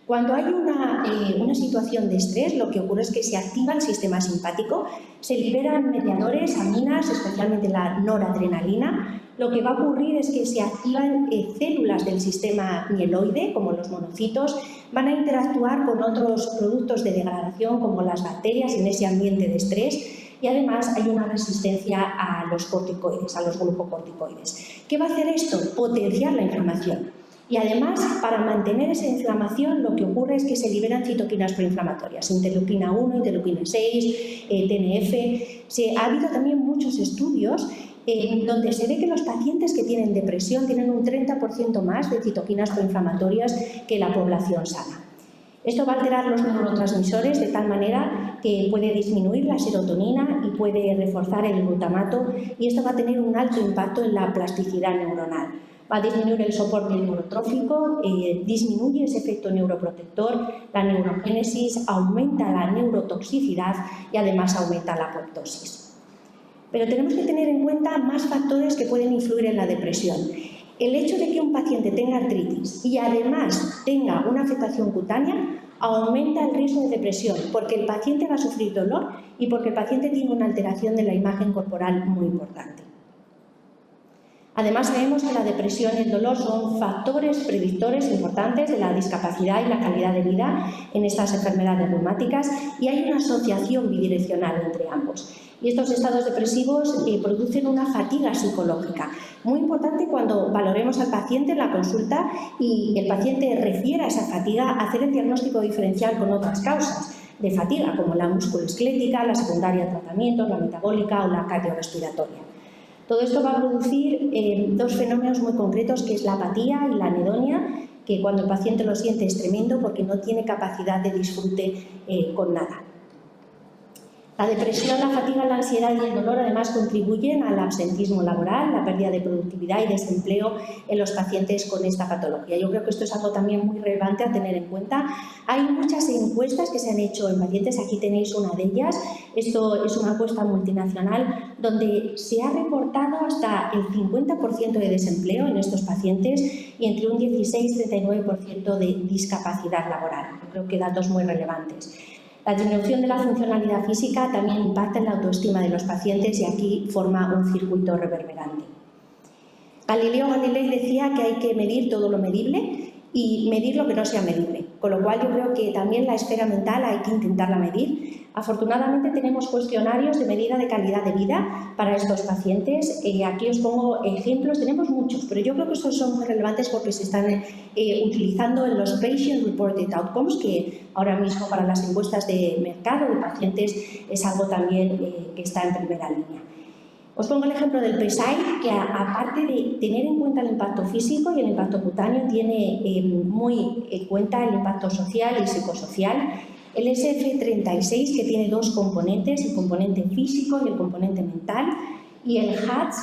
Cuando hay una situación de estrés, lo que ocurre es que se activa el sistema simpático, se liberan mediadores, aminas, especialmente la noradrenalina. Lo que va a ocurrir es que se activan células del sistema mieloide, como los monocitos, van a interactuar con otros productos de degradación, como las bacterias, en ese ambiente de estrés. Y además hay una resistencia a los corticoides, a los glucocorticoides. ¿Qué va a hacer esto? Potenciar la inflamación. Y además, para mantener esa inflamación, lo que ocurre es que se liberan citoquinas proinflamatorias, interleuquina 1, interleuquina 6, TNF. Ha habido también muchos estudios donde se ve que los pacientes que tienen depresión tienen un 30% más de citoquinas proinflamatorias que la población sana. Esto va a alterar los neurotransmisores de tal manera que puede disminuir la serotonina y puede reforzar el glutamato, y esto va a tener un alto impacto en la plasticidad neuronal. Va a disminuir el soporte neurotrófico, disminuye ese efecto neuroprotector, la neurogénesis, aumenta la neurotoxicidad y además aumenta la apoptosis. Pero tenemos que tener en cuenta más factores que pueden influir en la depresión. El hecho de que un paciente tenga artritis y además tenga una afectación cutánea aumenta el riesgo de depresión, porque el paciente va a sufrir dolor y porque el paciente tiene una alteración de la imagen corporal muy importante. Además, sabemos que la depresión y el dolor son factores predictores importantes de la discapacidad y la calidad de vida en estas enfermedades reumáticas, y hay una asociación bidireccional entre ambos. Y estos estados depresivos producen una fatiga psicológica. Muy importante cuando valoremos al paciente en la consulta y el paciente refiera esa fatiga, hacer el diagnóstico diferencial con otras causas de fatiga, como la musculoesquelética, la secundaria a tratamientos, la metabólica o la cardiorrespiratoria. Todo esto va a producir dos fenómenos muy concretos, que es la apatía y la anedonia, que cuando el paciente lo siente es tremendo porque no tiene capacidad de disfrute con nada. La depresión, la fatiga, la ansiedad y el dolor además contribuyen al absentismo laboral, la pérdida de productividad y desempleo en los pacientes con esta patología. Yo creo que esto es algo también muy relevante a tener en cuenta. Hay muchas encuestas que se han hecho en pacientes, aquí tenéis una de ellas. Esto es una encuesta multinacional donde se ha reportado hasta el 50% de desempleo en estos pacientes y entre un 16 y 39% de discapacidad laboral. Yo creo que datos muy relevantes. La disminución de la funcionalidad física también impacta en la autoestima de los pacientes y aquí forma un circuito reverberante. Galileo Galilei decía que hay que medir todo lo medible y medir lo que no sea medible, con lo cual yo creo que también la esfera mental hay que intentarla medir. Afortunadamente tenemos cuestionarios de medida de calidad de vida para estos pacientes. Aquí os pongo ejemplos, tenemos muchos, pero yo creo que estos son muy relevantes porque se están utilizando en los Patient Reported Outcomes, que ahora mismo para las encuestas de mercado de pacientes es algo también que está en primera línea. Os pongo el ejemplo del PSI, que aparte de tener en cuenta el impacto físico y el impacto cutáneo, tiene muy en cuenta el impacto social y psicosocial. El SF36, que tiene dos componentes, el componente físico y el componente mental, y el HATS,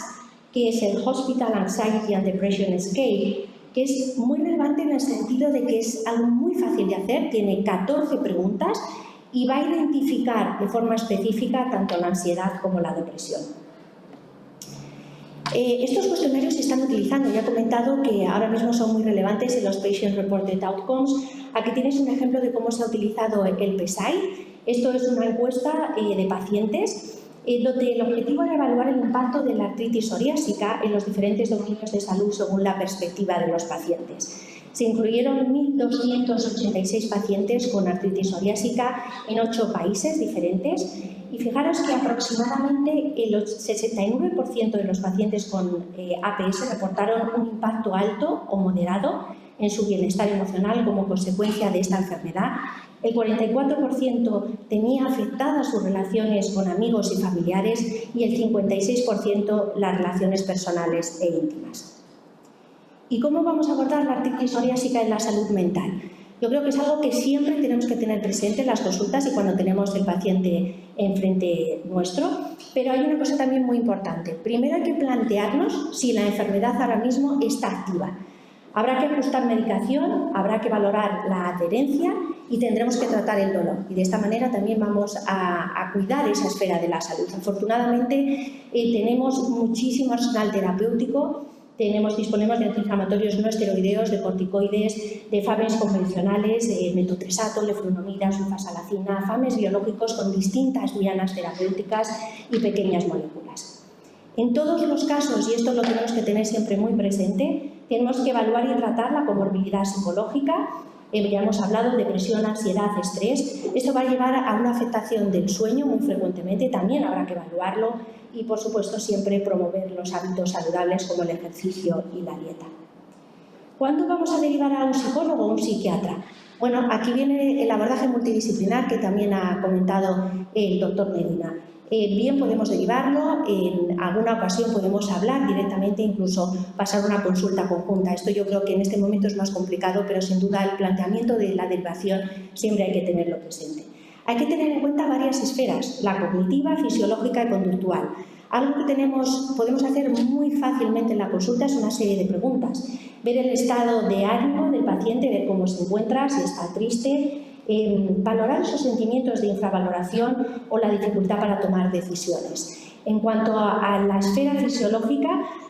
que es el Hospital Anxiety and Depression Scale, que es muy relevante en el sentido de que es algo muy fácil de hacer, tiene 14 preguntas y va a identificar de forma específica tanto la ansiedad como la depresión. Estos cuestionarios se están utilizando, ya he comentado que ahora mismo son muy relevantes en los Patient Reported Outcomes. Aquí tenéis un ejemplo de cómo se ha utilizado el PSI. Esto es una encuesta de pacientes donde el objetivo era evaluar el impacto de la artritis psoriásica en los diferentes dominios de salud según la perspectiva de los pacientes. Se incluyeron 1.286 pacientes con artritis psoriásica en 8 países diferentes y fijaros que aproximadamente el 69% de los pacientes con APS reportaron un impacto alto o moderado en su bienestar emocional como consecuencia de esta enfermedad. El 44% tenía afectadas sus relaciones con amigos y familiares y el 56% las relaciones personales e íntimas. ¿Y cómo vamos a abordar la artritis psoriásica en la salud mental? Yo creo que es algo que siempre tenemos que tener presente en las consultas y cuando tenemos el paciente enfrente nuestro, pero hay una cosa también muy importante. Primero hay que plantearnos si la enfermedad ahora mismo está activa. Habrá que ajustar medicación, habrá que valorar la adherencia y tendremos que tratar el dolor. Y de esta manera también vamos a cuidar esa esfera de la salud. Afortunadamente tenemos muchísimo arsenal terapéutico. Disponemos de antiinflamatorios no esteroideos, de corticoides, de FAMES convencionales, metotrexato, leflunomida, sulfasalazina, FAMES biológicos con distintas dianas terapéuticas y pequeñas moléculas. En todos los casos, y esto lo tenemos que tener siempre muy presente, tenemos que evaluar y tratar la comorbilidad psicológica. Ya hemos hablado de depresión, ansiedad, estrés. Esto va a llevar a una afectación del sueño muy frecuentemente, también habrá que evaluarlo y, por supuesto, siempre promover los hábitos saludables como el ejercicio y la dieta. ¿Cuándo vamos a derivar a un psicólogo o un psiquiatra? Bueno, aquí viene el abordaje multidisciplinar que también ha comentado el doctor Medina. Bien podemos derivarlo, en alguna ocasión podemos hablar directamente, incluso pasar una consulta conjunta. Esto yo creo que en este momento es más complicado, pero sin duda el planteamiento de la derivación siempre hay que tenerlo presente. Hay que tener en cuenta varias esferas, la cognitiva, fisiológica y conductual. Algo que podemos hacer muy fácilmente en la consulta es una serie de preguntas. Ver el estado de ánimo del paciente, ver cómo se encuentra, si está triste, valorar sus sentimientos de infravaloración o la dificultad para tomar decisiones. En cuanto a la esfera fisiológica,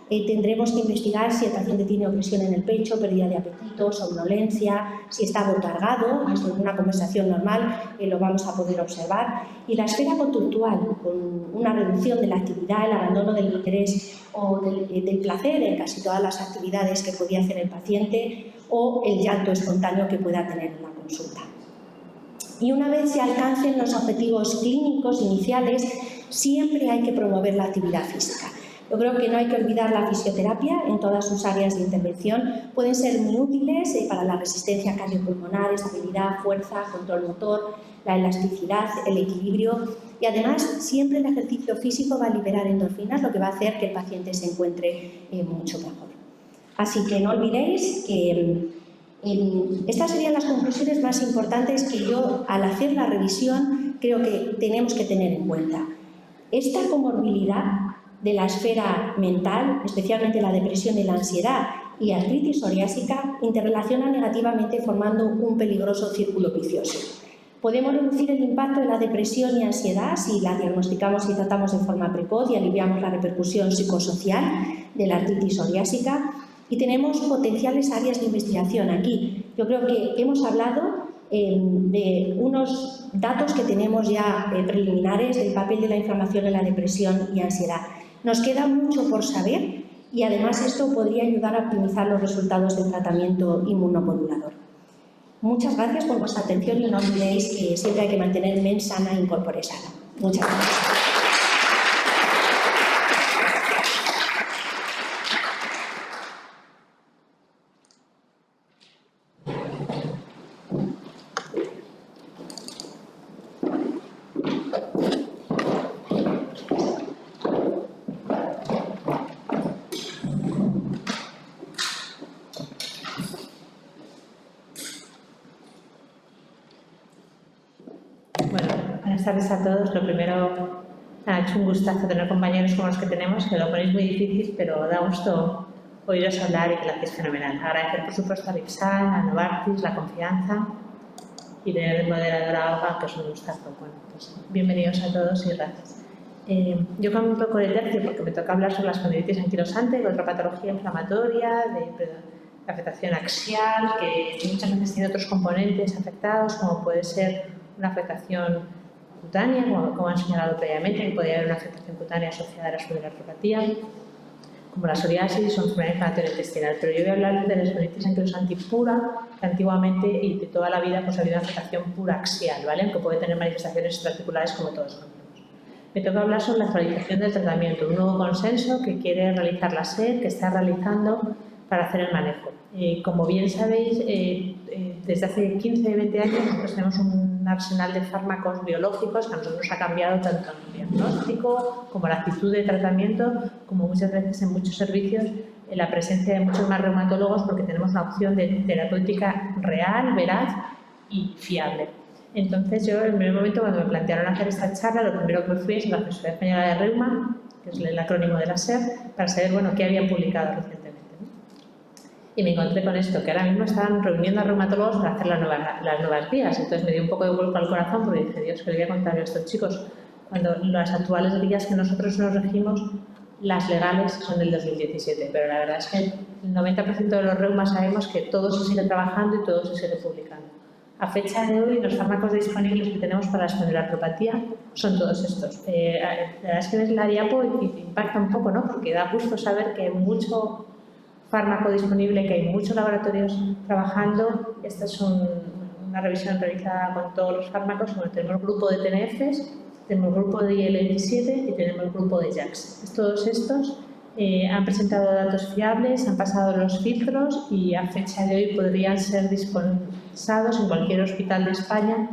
tendremos que investigar si el paciente tiene opresión en el pecho, pérdida de apetito, somnolencia, si está botargado. Esto en una conversación normal lo vamos a poder observar. Y la esfera conductual, con una reducción de la actividad, el abandono del interés o del placer en casi todas las actividades que podía hacer el paciente o el llanto espontáneo que pueda tener en la consulta. Y una vez se alcancen los objetivos clínicos iniciales, siempre hay que promover la actividad física. Yo creo que no hay que olvidar la fisioterapia en todas sus áreas de intervención. Pueden ser muy útiles para la resistencia cardiopulmonar, estabilidad, fuerza, control motor, la elasticidad, el equilibrio. Y además, siempre el ejercicio físico va a liberar endorfinas, lo que va a hacer que el paciente se encuentre mucho mejor. Así que no olvidéis que estas serían las conclusiones más importantes que yo, al hacer la revisión, creo que tenemos que tener en cuenta. Esta comorbilidad de la esfera mental, especialmente la depresión y la ansiedad y artritis psoriásica, interrelacionan negativamente formando un peligroso círculo vicioso. Podemos reducir el impacto de la depresión y ansiedad si la diagnosticamos y tratamos de forma precoz y aliviamos la repercusión psicosocial de la artritis psoriásica. Y tenemos potenciales áreas de investigación aquí. Yo creo que hemos hablado de unos datos que tenemos ya preliminares del papel de la inflamación en la depresión y ansiedad. Nos queda mucho por saber y además esto podría ayudar a optimizar los resultados del tratamiento inmunomodulador. Muchas gracias por vuestra atención y no olvidéis que siempre hay que mantener mente sana e incorpore sana. Muchas gracias. Buenas tardes a todos. Lo primero, ha hecho un gustazo tener compañeros como los que tenemos, que lo ponéis muy difícil, pero da gusto oíros hablar y que lo hacéis fenomenal. Agradecer, por supuesto, a Lipsal, a Novartis, la confianza y tener de moderadora Olga, que es un gustazo. Bueno, pues bienvenidos a todos y gracias. Yo cambio un poco de tercio porque me toca hablar sobre la espondilitis anquilosante, otra patología inflamatoria de afectación axial, que muchas veces tiene otros componentes afectados, como puede ser una afectación cutánea, como han señalado previamente, que podría haber una afectación cutánea asociada a la espondiloartropatía, como la psoriasis o enfermedad inflamatoria intestinal. Pero yo voy a hablar de la espondilitis anquilosante pura, que antiguamente y de toda la vida pues, ha habido una afectación pura axial, ¿vale? Aunque puede tener manifestaciones extraarticulares como todos conocemos. Me toca hablar sobre la actualización del tratamiento, un nuevo consenso que quiere realizar la SED, que está realizando para hacer el manejo. Como bien sabéis, desde hace 15-20 años nosotros tenemos un arsenal de fármacos biológicos que a nosotros nos ha cambiado tanto en el diagnóstico como la actitud de tratamiento, como muchas veces en muchos servicios, en la presencia de muchos más reumatólogos porque tenemos una opción de terapéutica real, veraz y fiable. Entonces yo en el primer momento cuando me plantearon hacer esta charla, lo primero que me fui es a la Sociedad Española de Reuma, que es el acrónimo de la SER, para saber bueno, qué habían publicado recientemente. Y me encontré con esto, que ahora mismo estaban reuniendo a reumatólogos para hacer las nuevas guías. Entonces me dio un poco de vuelco al corazón porque dije, Dios, que le voy a contar a estos chicos, cuando las actuales guías que nosotros nos regimos, las legales son del 2017, pero la verdad es que el 90% de los reumas sabemos que todo se sigue trabajando y todo se sigue publicando. A fecha de hoy, los fármacos disponibles que tenemos para la espondiloartropatía son todos estos. La verdad es que ves la diapo y te impacta un poco, ¿no? Porque da gusto saber que hay mucho fármaco disponible, que hay muchos laboratorios trabajando. Esta es una revisión realizada con todos los fármacos. Bueno, tenemos el grupo de TNFs, tenemos el grupo de IL-27 y tenemos el grupo de JAKs. Todos estos han presentado datos fiables, han pasado los filtros y a fecha de hoy podrían ser dispensados en cualquier hospital de España,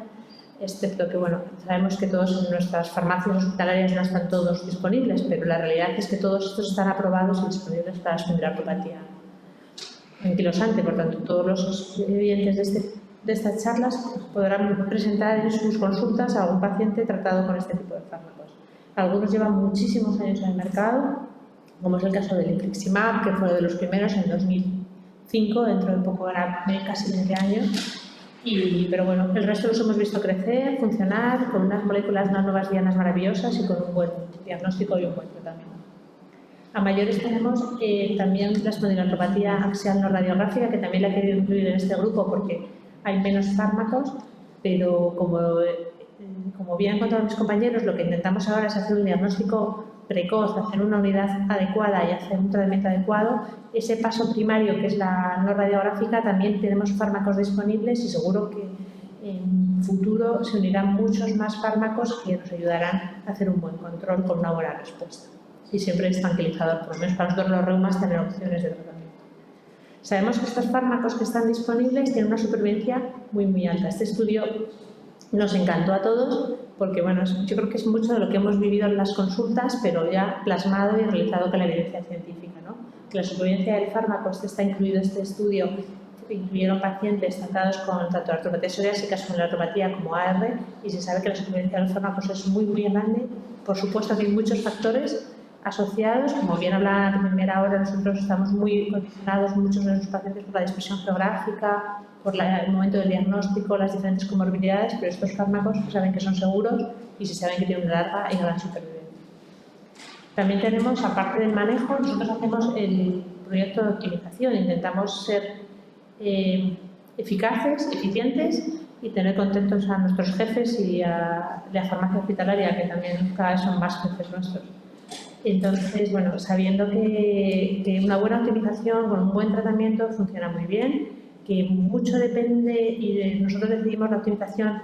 excepto que bueno, sabemos que todos en nuestras farmacias hospitalarias no están todos disponibles, pero la realidad es que todos estos están aprobados y disponibles para la espondiloartropatía anquilosante. Por tanto, todos los oyentes de estas charlas podrán presentar en sus consultas a algún paciente tratado con este tipo de fármacos. Algunos llevan muchísimos años en el mercado, como es el caso del infliximab, que fue de los primeros en 2005, dentro de poco hará casi 20 años. Pero bueno, el resto los hemos visto crecer, funcionar, con unas moléculas, unas nuevas dianas maravillosas y con un buen diagnóstico y un buen tratamiento. A mayores tenemos también la espondiloartropatía axial no radiográfica, que también la he querido incluir en este grupo porque hay menos fármacos, pero como bien han contado mis compañeros, lo que intentamos ahora es hacer un diagnóstico precoz, hacer una unidad adecuada y hacer un tratamiento adecuado. Ese paso primario, que es la no radiográfica, también tenemos fármacos disponibles y seguro que en futuro se unirán muchos más fármacos que nos ayudarán a hacer un buen control con una buena respuesta. Y siempre es tranquilizador, por lo menos para nosotros los reumas, tener opciones de tratamiento. Sabemos que estos fármacos que están disponibles tienen una supervivencia muy, muy alta. Este estudio nos encantó a todos porque, bueno, yo creo que es mucho de lo que hemos vivido en las consultas, pero ya plasmado y realizado con la evidencia científica, ¿no? Que la supervivencia del fármaco, está incluido este estudio, incluyeron pacientes tratados con tanto artropatía psoriásica como la artropatía como AR, y se sabe que la supervivencia de los fármacos es muy, muy grande. Por supuesto que hay muchos factores asociados, como bien hablaba en la primera hora, nosotros estamos muy condicionados, muchos de nuestros pacientes, por la dispersión geográfica, por el momento del diagnóstico, las diferentes comorbilidades, pero estos fármacos se saben que son seguros y se saben que tienen una larga y gran supervivencia. También tenemos, aparte del manejo, nosotros hacemos el proyecto de optimización, intentamos ser eficaces, eficientes y tener contentos a nuestros jefes y a la farmacia hospitalaria, que también cada vez son más jefes nuestros. Entonces, bueno, sabiendo que una buena optimización con un buen tratamiento funciona muy bien, que mucho depende y nosotros decidimos la optimización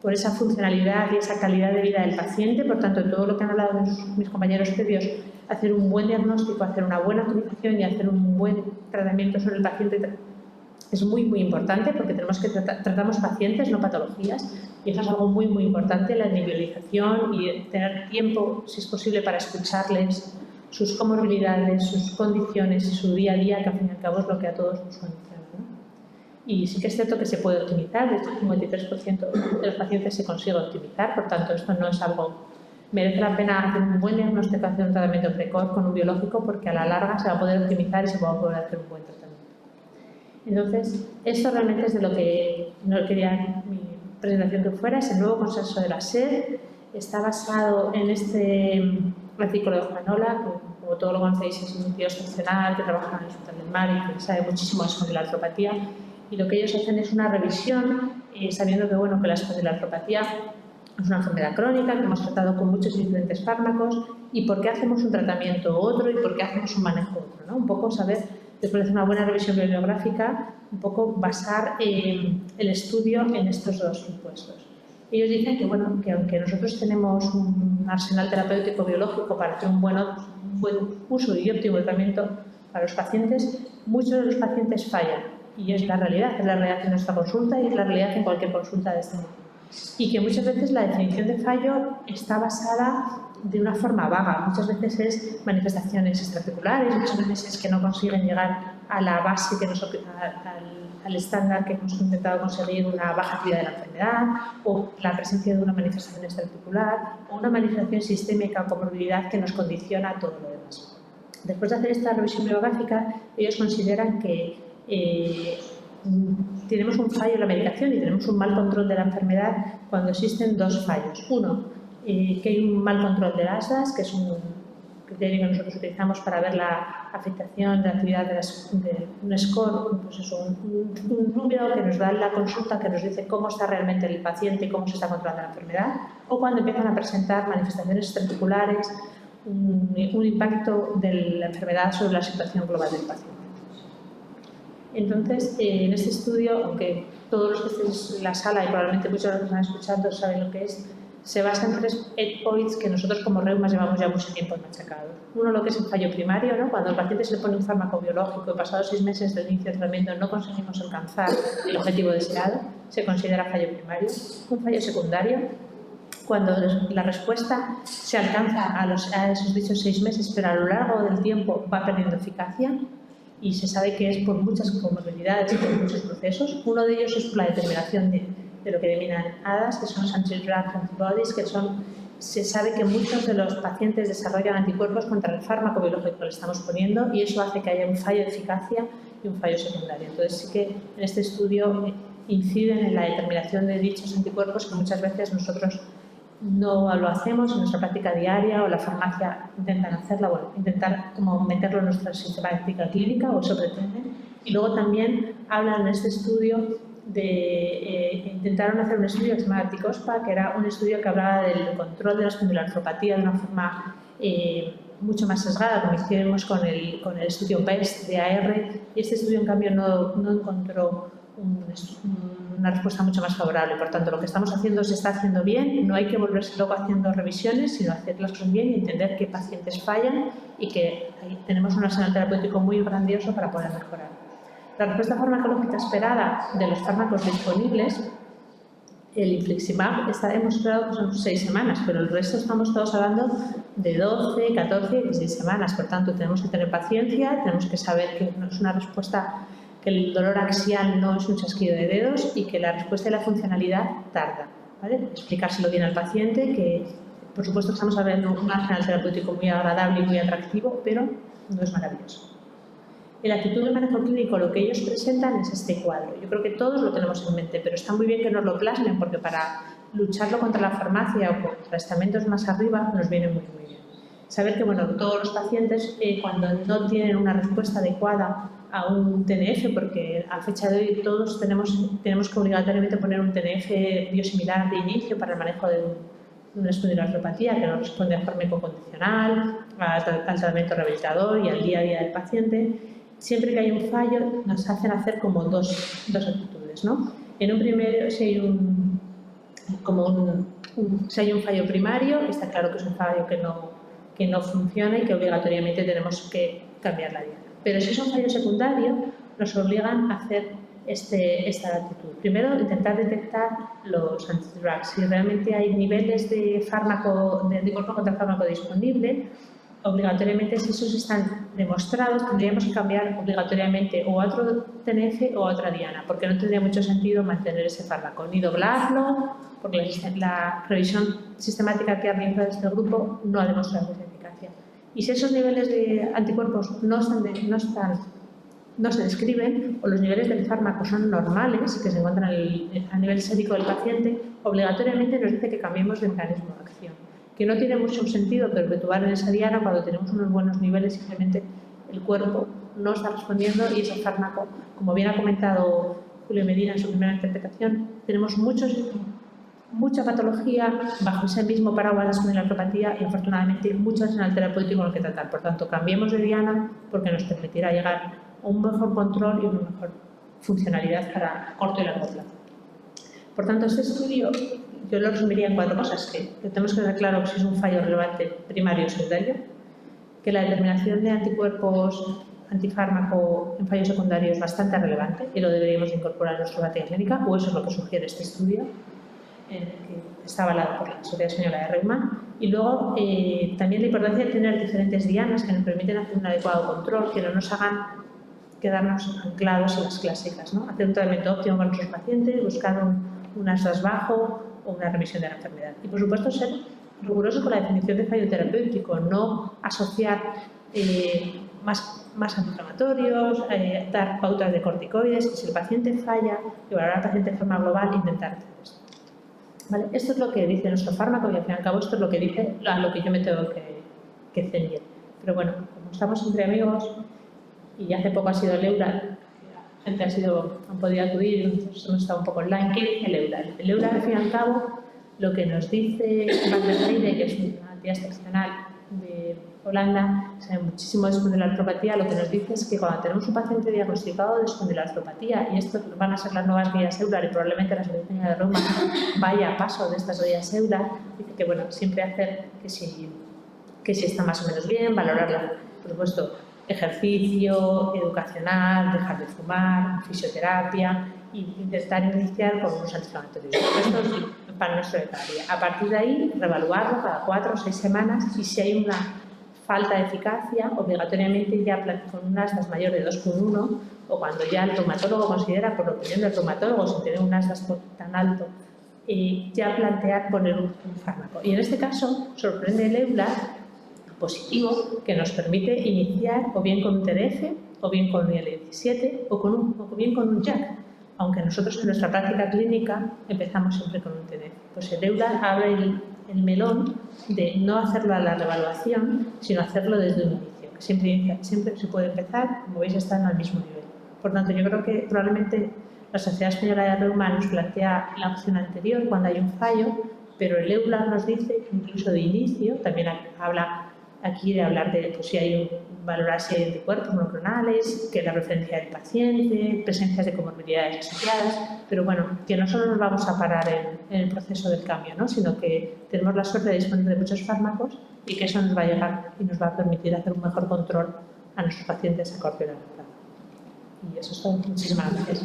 por esa funcionalidad y esa calidad de vida del paciente. Por tanto, todo lo que han hablado mis compañeros previos, hacer un buen diagnóstico, hacer una buena optimización y hacer un buen tratamiento sobre el paciente es muy, muy importante, porque tenemos que tratamos pacientes, no patologías, y eso es algo muy, muy importante, la individualización y tener tiempo, si es posible, para escucharles sus comorbilidades, sus condiciones y su día a día, que al fin y al cabo es lo que a todos nos condiciona, ¿no? Y sí que es cierto que se puede optimizar, de hecho el 53% de los pacientes se consigue optimizar, por tanto esto no es algo... Merece la pena hacer un buen diagnóstico, hacer un tratamiento precoz con un biológico, porque a la larga se va a poder optimizar y se va a poder hacer un buen tratamiento. Entonces, esto realmente es de lo que no quería mi presentación que fuera, es el nuevo consenso de la SED. Está basado en este artículo de Juanola, que como todos lo conocéis es un tío excepcional que trabaja en el Hospital del Mar y que sabe muchísimo sobre la artropatía, y lo que ellos hacen es una revisión, sabiendo que, bueno, que la espondiloartropatía es una enfermedad crónica que hemos tratado con muchos diferentes fármacos, y por qué hacemos un tratamiento u otro y por qué hacemos un manejo u otro, ¿no? Un poco saber, después de hacer una buena revisión bibliográfica, un poco basar el estudio en estos dos supuestos. Ellos dicen que, bueno, que aunque nosotros tenemos un arsenal terapéutico biológico para hacer un buen uso y óptimo tratamiento para los pacientes, muchos de los pacientes fallan, y es la realidad en nuestra consulta y es la realidad en cualquier consulta de este tipo. Y que muchas veces la definición de fallo está basada de una forma vaga. Muchas veces es manifestaciones extraarticulares, muchas veces es que no consiguen llegar a la base, al estándar que hemos intentado conseguir, una baja actividad de la enfermedad, o la presencia de una manifestación extraarticular, o una manifestación sistémica o comorbilidad que nos condiciona todo lo demás. Después de hacer esta revisión bibliográfica, ellos consideran que tenemos un fallo en la medicación y tenemos un mal control de la enfermedad cuando existen dos fallos. Uno, que hay un mal control de las ASDAS, que es un criterio que nosotros utilizamos para ver la afectación de la actividad de un score, pues eso, un número que nos da en la consulta que nos dice cómo está realmente el paciente y cómo se está controlando la enfermedad, o cuando empiezan a presentar manifestaciones extraarticulares, un impacto de la enfermedad sobre la situación global del paciente. Entonces, en este estudio, aunque todos los que estéis en la sala y probablemente muchos de los que están escuchando saben lo que es, se basa en 3 endpoints que nosotros como reumas llevamos ya mucho tiempo machacados. Uno, lo que es el fallo primario, ¿no? Cuando al paciente se le pone un fármaco biológico y pasados 6 meses del inicio del tratamiento no conseguimos alcanzar el objetivo deseado, se considera fallo primario. Un fallo secundario, cuando la respuesta se alcanza a esos dichos 6 meses, pero a lo largo del tiempo va perdiendo eficacia, y se sabe que es por muchas comorbilidades y por muchos procesos. Uno de ellos es por la determinación de lo que denominan ADAs, que son anti-drug antibodies, que se sabe que muchos de los pacientes desarrollan anticuerpos contra el fármaco biológico que le estamos poniendo, y eso hace que haya un fallo de eficacia y un fallo secundario. Entonces sí que en este estudio inciden en la determinación de dichos anticuerpos, que muchas veces nosotros no lo hacemos en nuestra práctica diaria, o la farmacia intentan hacerla, bueno, intentar como meterlo en nuestra sistemática clínica, o eso pretenden. Y luego también hablan en este estudio intentaron hacer un estudio que se llama Articospa, que era un estudio que hablaba del control de la espondiloartropatía de una forma mucho más sesgada, como hicimos con el estudio PEST de AR, y este estudio en cambio no encontró una respuesta mucho más favorable. Por tanto, lo que estamos haciendo se está haciendo bien, no hay que volverse loco haciendo revisiones, sino hacer las cosas bien y entender qué pacientes fallan, y que ahí tenemos un arsenal terapéutico muy grandioso para poder mejorar. La respuesta farmacológica esperada de los fármacos disponibles, el infliximab, está demostrado que son 6 semanas, pero el resto estamos todos hablando de 12, 14 y 16 semanas. Por tanto, tenemos que tener paciencia, tenemos que saber que no es una respuesta, que el dolor axial no es un chasquido de dedos, y que la respuesta y la funcionalidad tarda, ¿vale? Explicárselo bien al paciente, que por supuesto estamos hablando de un arsenal terapéutico muy agradable y muy atractivo, pero no es maravilloso. En la actitud de manejo clínico, lo que ellos presentan es este cuadro. Yo creo que todos lo tenemos en mente, pero está muy bien que nos lo plasmen, porque para lucharlo contra la farmacia o contra estamentos más arriba nos viene muy, muy bien. Saber que, bueno, todos los pacientes, cuando no tienen una respuesta adecuada a un TNF, porque a fecha de hoy todos tenemos que obligatoriamente poner un TNF biosimilar de inicio para el manejo de una espondiloneuropatía que no responde a fármaco condicional, al tratamiento rehabilitador y al día a día del paciente. Siempre que hay un fallo nos hacen hacer como dos actitudes, ¿no? En un primero, si hay un fallo primario, está claro que es un fallo que no funciona y que obligatoriamente tenemos que cambiar la diana. Pero si es un fallo secundario, nos obligan a hacer esta actitud. Primero, intentar detectar los antidrugs. Si realmente hay niveles de anticuerpo contra fármaco disponible, obligatoriamente, si esos están demostrados, tendríamos que cambiar obligatoriamente o a otro TNF o a otra diana, porque no tendría mucho sentido mantener ese fármaco, ni doblarlo, porque la revisión sistemática que ha realizado este grupo no ha demostrado esa eficacia. Y si esos niveles de anticuerpos no se describen, o los niveles del fármaco son normales, que se encuentran a nivel sérico del paciente, obligatoriamente nos dice que cambiemos de mecanismo de acción. Que no tiene mucho sentido perpetuar en esa diana cuando tenemos unos buenos niveles, simplemente el cuerpo no está respondiendo y ese fármaco, como bien ha comentado Julio Medina en su primera interpretación, tenemos mucha patología bajo ese mismo paraguas de espondiloneuropatía y afortunadamente mucho arsenal terapéutico con el que tratar. Por tanto, cambiemos de diana porque nos permitirá llegar a un mejor control y una mejor funcionalidad para corto y largo plazo. Por tanto, este estudio yo lo resumiría en 4 cosas, que tenemos que tener claro si es un fallo relevante primario o secundario, que la determinación de anticuerpos antifármaco en fallo secundario es bastante relevante y lo deberíamos incorporar en nuestra práctica clínica, o eso es lo que sugiere este estudio, que está avalado por la Sociedad Española de Reuma. Y luego también la importancia de tener diferentes dianas que nos permiten hacer un adecuado control, que no nos hagan quedarnos anclados en las clásicas, ¿no? Hacer un tratamiento óptimo con nuestros pacientes, buscar un ASAS bajo o una remisión de la enfermedad. Y, por supuesto, ser rigurosos con la definición de fallo terapéutico, no asociar más antiinflamatorios, dar pautas de corticoides, que si el paciente falla, evaluar al paciente de forma global e intentar hacer esto. ¿Vale? Esto es lo que dice nuestro fármaco y, al fin y al cabo, esto es lo que dice a lo que yo me tengo que ceñir. Pero bueno, como estamos entre amigos y hace poco ha sido el EULAR, gente han podido acudir, nosotros hemos estado un poco online. ¿Qué dice el EULAR? El EULAR, al fin y al cabo, lo que nos dice Van der Heide, que es una entidad excepcional de Holanda, sabe muchísimo de espondiloneuropatía, lo que nos dice es que cuando tenemos un paciente diagnosticado de espondiloneuropatía, y esto van a ser las nuevas guías EULAR y probablemente la Sociedad Española de Reuma vaya a paso de estas guías EULAR, dice que bueno, siempre hacer que si está más o menos bien, valorarla, por supuesto, ejercicio, educacional, dejar de fumar, fisioterapia e intentar iniciar con unos antiinflamatorios. Esto es para nuestro detalle. A partir de ahí, reevaluarlo cada 4 o 6 semanas y si hay una falta de eficacia, obligatoriamente ya con un ASDAS mayor de 2,1 o cuando ya el reumatólogo considera, por opinión del reumatólogo, sin tener un ASDAS tan alto, ya plantear poner un fármaco. Y en este caso, sorprende el EULAR positivo que nos permite iniciar o bien con un TNF, o bien con un IL-17 o bien con un JAK, aunque nosotros en nuestra práctica clínica empezamos siempre con un TNF. Pues el EULAR abre el melón de no hacerlo a la reevaluación, sino hacerlo desde un inicio, que siempre se puede empezar, como veis, están al mismo nivel. Por tanto, yo creo que probablemente la Sociedad Española de Reuma nos plantea la opción anterior cuando hay un fallo, pero el EULAR nos dice, incluso de inicio, también habla aquí de hablar de pues, si hay valorar si hay anticuerpos monoclonales, que la referencia del paciente, presencias de comorbilidades asociadas, pero bueno, que no solo nos vamos a parar en el proceso del cambio, ¿no? Sino que tenemos la suerte de disponer de muchos fármacos y que eso nos va a llegar y nos va a permitir hacer un mejor control a nuestros pacientes a corto y largo plazo. Y eso es todo. Muchísimas gracias.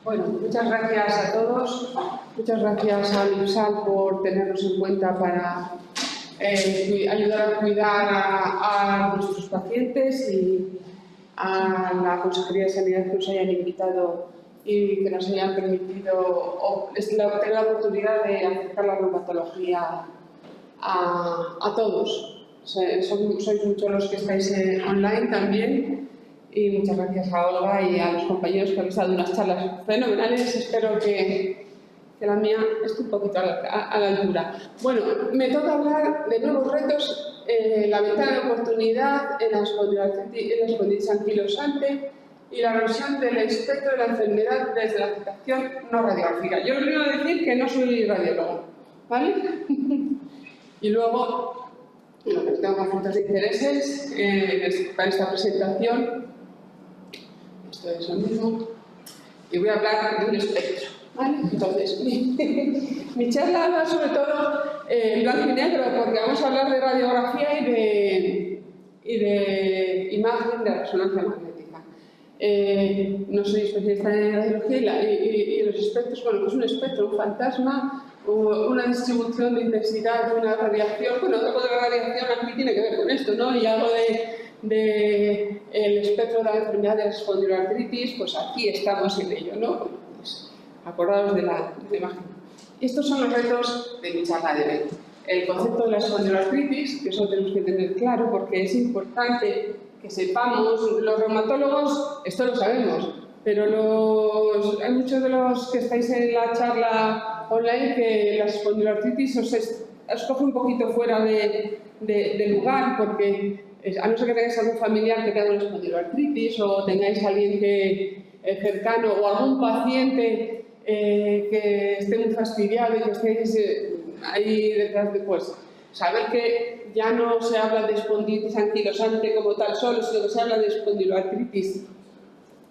Bueno, muchas gracias a todos, muchas gracias a IPSAL por tenernos en cuenta para ayudar a cuidar a nuestros pacientes y a la Consejería de Sanidad que nos hayan invitado y que nos hayan permitido tener la oportunidad de acercar la reumatología a todos. Sois muchos los que estáis online también, y muchas gracias a Olga y a los compañeros que habéis dado unas charlas fenomenales. Espero que la mía esté un poquito a la altura. Bueno, me toca hablar de nuevos retos, la ventana de oportunidad en la espondilitis anquilosante y la revisión del espectro de la enfermedad desde la afectación no radiográfica. Yo primero decir que no soy radiólogo, ¿vale? Y luego, bueno, tengo conflictos de intereses para esta presentación. Esto es lo mismo. Y voy a hablar de un espectro, ¿vale? Entonces, mi charla va sobre todo en blanco y negro, porque vamos a hablar de radiografía y de imagen de resonancia magnética. No soy especialista en radiología y los espectros, bueno, pues un espectro, un fantasma, una distribución de intensidad de una radiación. Bueno, algo de la radiación aquí tiene que ver con esto, ¿no? Y algo de el espectro de la enfermedad de la espondiloartritis, pues aquí estamos en ello, ¿no? Bueno, pues acordaos de la imagen. Estos son los retos de mi charla de hoy. El concepto de la espondiloartritis, que eso tenemos que tener claro porque es importante que sepamos, los reumatólogos esto lo sabemos, pero hay muchos de los que estáis en la charla online que la espondiloartritis os coge un poquito fuera de lugar, porque a no ser que tengáis algún familiar que tenga una espondiloartritis o tengáis a alguien cercano o algún paciente que esté muy fastidiado y que estéis ahí detrás de, pues, saber que ya no se habla de espondilitis anquilosante como tal solo, sino que se habla de espondiloartritis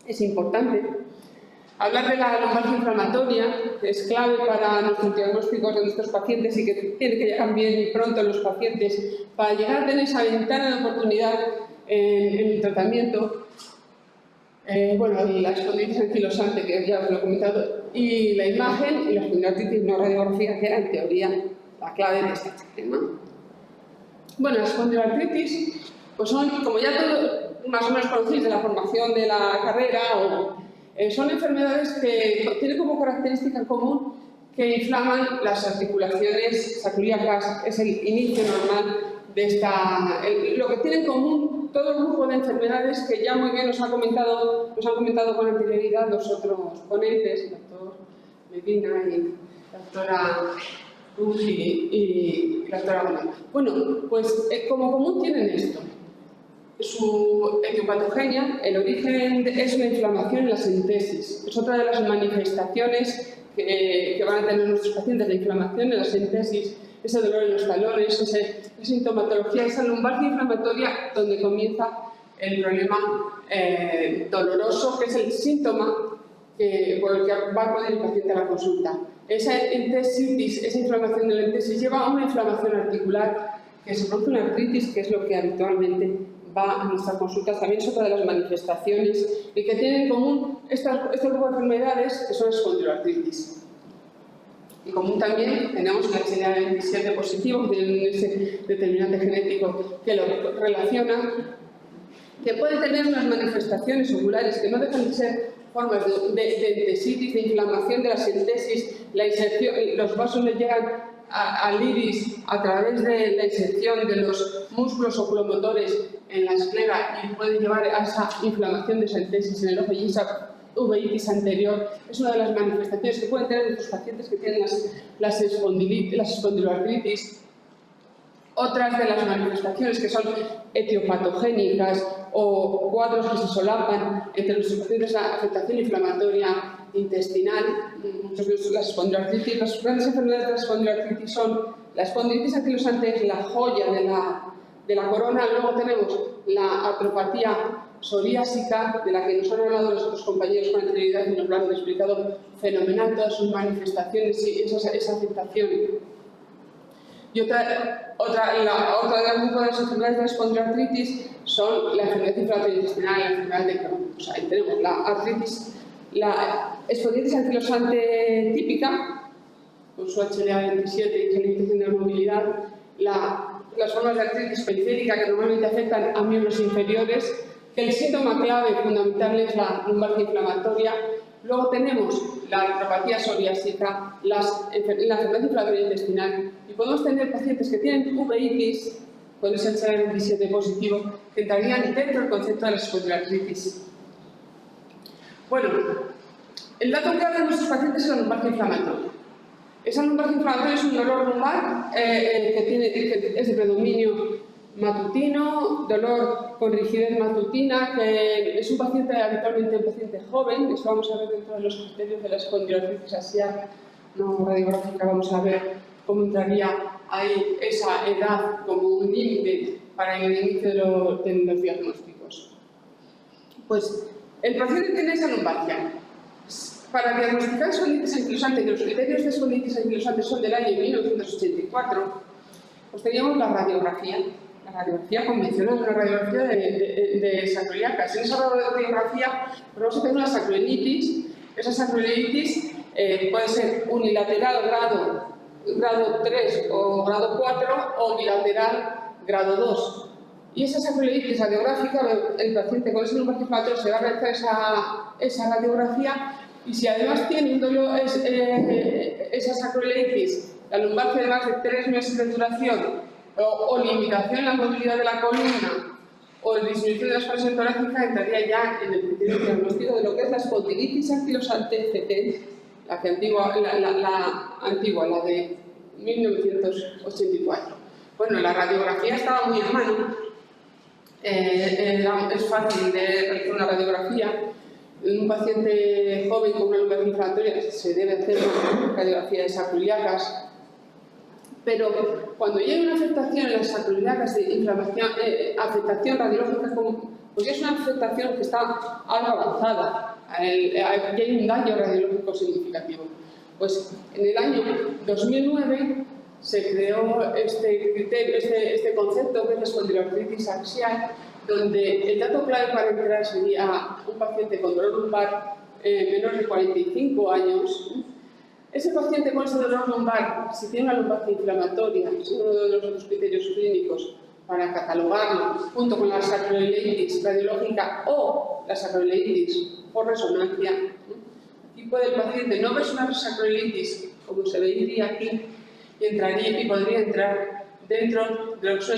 es importante. Hablar de la lumbalgia inflamatoria es clave para nuestros diagnósticos de nuestros pacientes y que tiene que llegar bien y pronto los pacientes para llegar a tener esa ventana de oportunidad en el tratamiento. Bueno, la espondilitis anquilosante, que ya os lo he comentado, y la imagen y la espondiloartritis no radiográfica, que era en teoría la clave de este tema. Bueno, la espondiloartritis, pues son, como ya todos más o menos conocéis de la formación de la carrera, son enfermedades que tienen como característica en común que inflaman las articulaciones sacroiliacas. Es el inicio normal de lo que tienen en común todo el grupo de enfermedades que ya muy bien nos han comentado con anterioridad los otros ponentes, el doctor Medina y la doctora Luz y la doctora Gómez. Bueno, pues como común tienen esto. Su etiopatogenia, el origen es una inflamación en la sentesis. Es otra de las manifestaciones que van a tener nuestros pacientes, la inflamación en la sentesis, ese dolor en los talones, esa sintomatología, esa lumbalgia inflamatoria donde comienza el problema doloroso, que es el síntoma por el que va a acudir el paciente a la consulta. Esa entesitis, esa inflamación de la entesis lleva a una inflamación articular que se produce una artritis, que es lo que habitualmente va a nuestras consultas. También es otra de las manifestaciones y que tienen en común este grupo de enfermedades que son espondiloartritis. En común también tenemos la HLA-27 positivo, que tiene ese determinante genético que lo relaciona, que puede tener unas manifestaciones oculares que no dejan de ser formas de entesitis, de inflamación de la sentesis, la inserción, los vasos le llegan al iris a través de la inserción de los músculos oculomotores en la esclera y puede llevar a esa inflamación de sentesis en el ojo y esa uveitis anterior. Es una de las manifestaciones que pueden tener nuestros pacientes que tienen las espondiloartritis. Otras de las manifestaciones que son etiopatogénicas o cuadros que se solapan entre nuestros pacientes, la afectación inflamatoria intestinal, muchos de las espondiloartritis, las grandes enfermedades de la espondiloartritis son la espondilitis anquilosante, es la joya de la corona. Luego tenemos la artropatía psoriásica, de la que nos han hablado los otros compañeros con anterioridad y nos lo han explicado fenomenal, todas sus manifestaciones y esa afectación. Y otra de las enfermedades de la espondiloartritis son la enfermedad inflamatoria intestinal, la enfermedad de Crohn. O sea, ahí tenemos la artritis, la espondilitis anquilosante típica, con su HLA-27 y su limitación de la movilidad, las formas de artritis periférica que normalmente afectan a miembros inferiores, que el síntoma clave fundamental es la lumbalgia inflamatoria, Luego tenemos la artropatía psoriásica, la enfermedad inflamatoria intestinal y podemos tener pacientes que tienen uveitis con ese HR27 positivo que entrarían dentro del concepto de la espondiloartritis. Bueno, el dato clave de nuestros pacientes es la lumbalgia inflamatoria. Esa lumbalgia inflamatoria es un dolor lumbar que es de predominio matutino, dolor con rigidez matutina, que es un paciente habitualmente un paciente joven, eso vamos a ver dentro de los criterios de la espondiloartritis axial no radiográfica, vamos a ver cómo entraría ahí esa edad como un límite para el inicio de los diagnósticos. Pues el paciente tiene esa lumbalgia. Para diagnosticar espondilitis anquilosante, que los criterios de espondilitis anquilosante son del año 1984, pues teníamos la radiografía convencional, una radiografía de sacroiliacas. En esa radiografía vamos a tener una sacroilitis. Esa sacroilitis puede ser unilateral grado 3 o grado 4 o bilateral grado 2. Y esa sacroilitis radiográfica, el paciente con ese lumbalgia inflamatorio se va a realizar esa radiografía y si además tiene un dolor, esa sacroilitis, la lumbalgia de más de 3 meses de duración o limitación en la movilidad de la columna o disminución de la expansión torácica, entraría ya en el criterio diagnóstico de lo que es la espondilitis anquilosante FT, la antigua, la de 1984. Bueno, la radiografía estaba muy a mano, es fácil de realizar una radiografía. En un paciente joven con una lumbalgia inflamatoria se debe hacer una radiografía de sacroiliacas. Pero cuando llega una afectación en las sacroiliacas de inflamación, afectación radiológica, pues es una afectación que está algo avanzada, y hay un daño radiológico significativo. Pues en el año 2009 se creó este concepto que es la espondiloartritis axial, donde el dato clave para entrar sería un paciente con dolor lumbar menor de 45 años. Ese paciente con ese dolor lumbar, si tiene una lumbalgia inflamatoria, es uno de los otros criterios clínicos para catalogarlo, junto con la sacroileitis radiológica o la sacroileitis por resonancia. Aquí puede el paciente no verse una sacroileitis, como se vería aquí, y podría entrar dentro de lo que es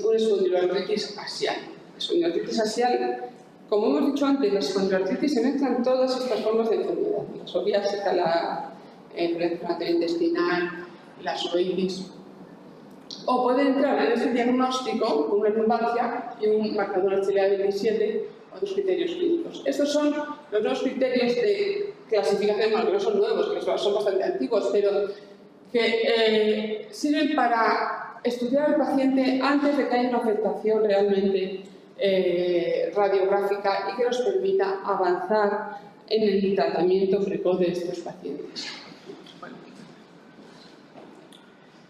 una espondiloartritis axial. La espondiloartritis axial, como hemos dicho antes, la espondiloartritis se mezclan todas estas formas de enfermedad, la psoriásica, la inflamatoria intestinal, la psoriasis. O puede entrar en este diagnóstico con una lumbalgia y un marcador HLA-27 o dos criterios clínicos. Estos son los dos criterios de clasificación, bueno, que no son nuevos, que son bastante antiguos, pero que sirven para estudiar al paciente antes de que haya una afectación realmente radiográfica y que nos permita avanzar en el tratamiento precoz de estos pacientes.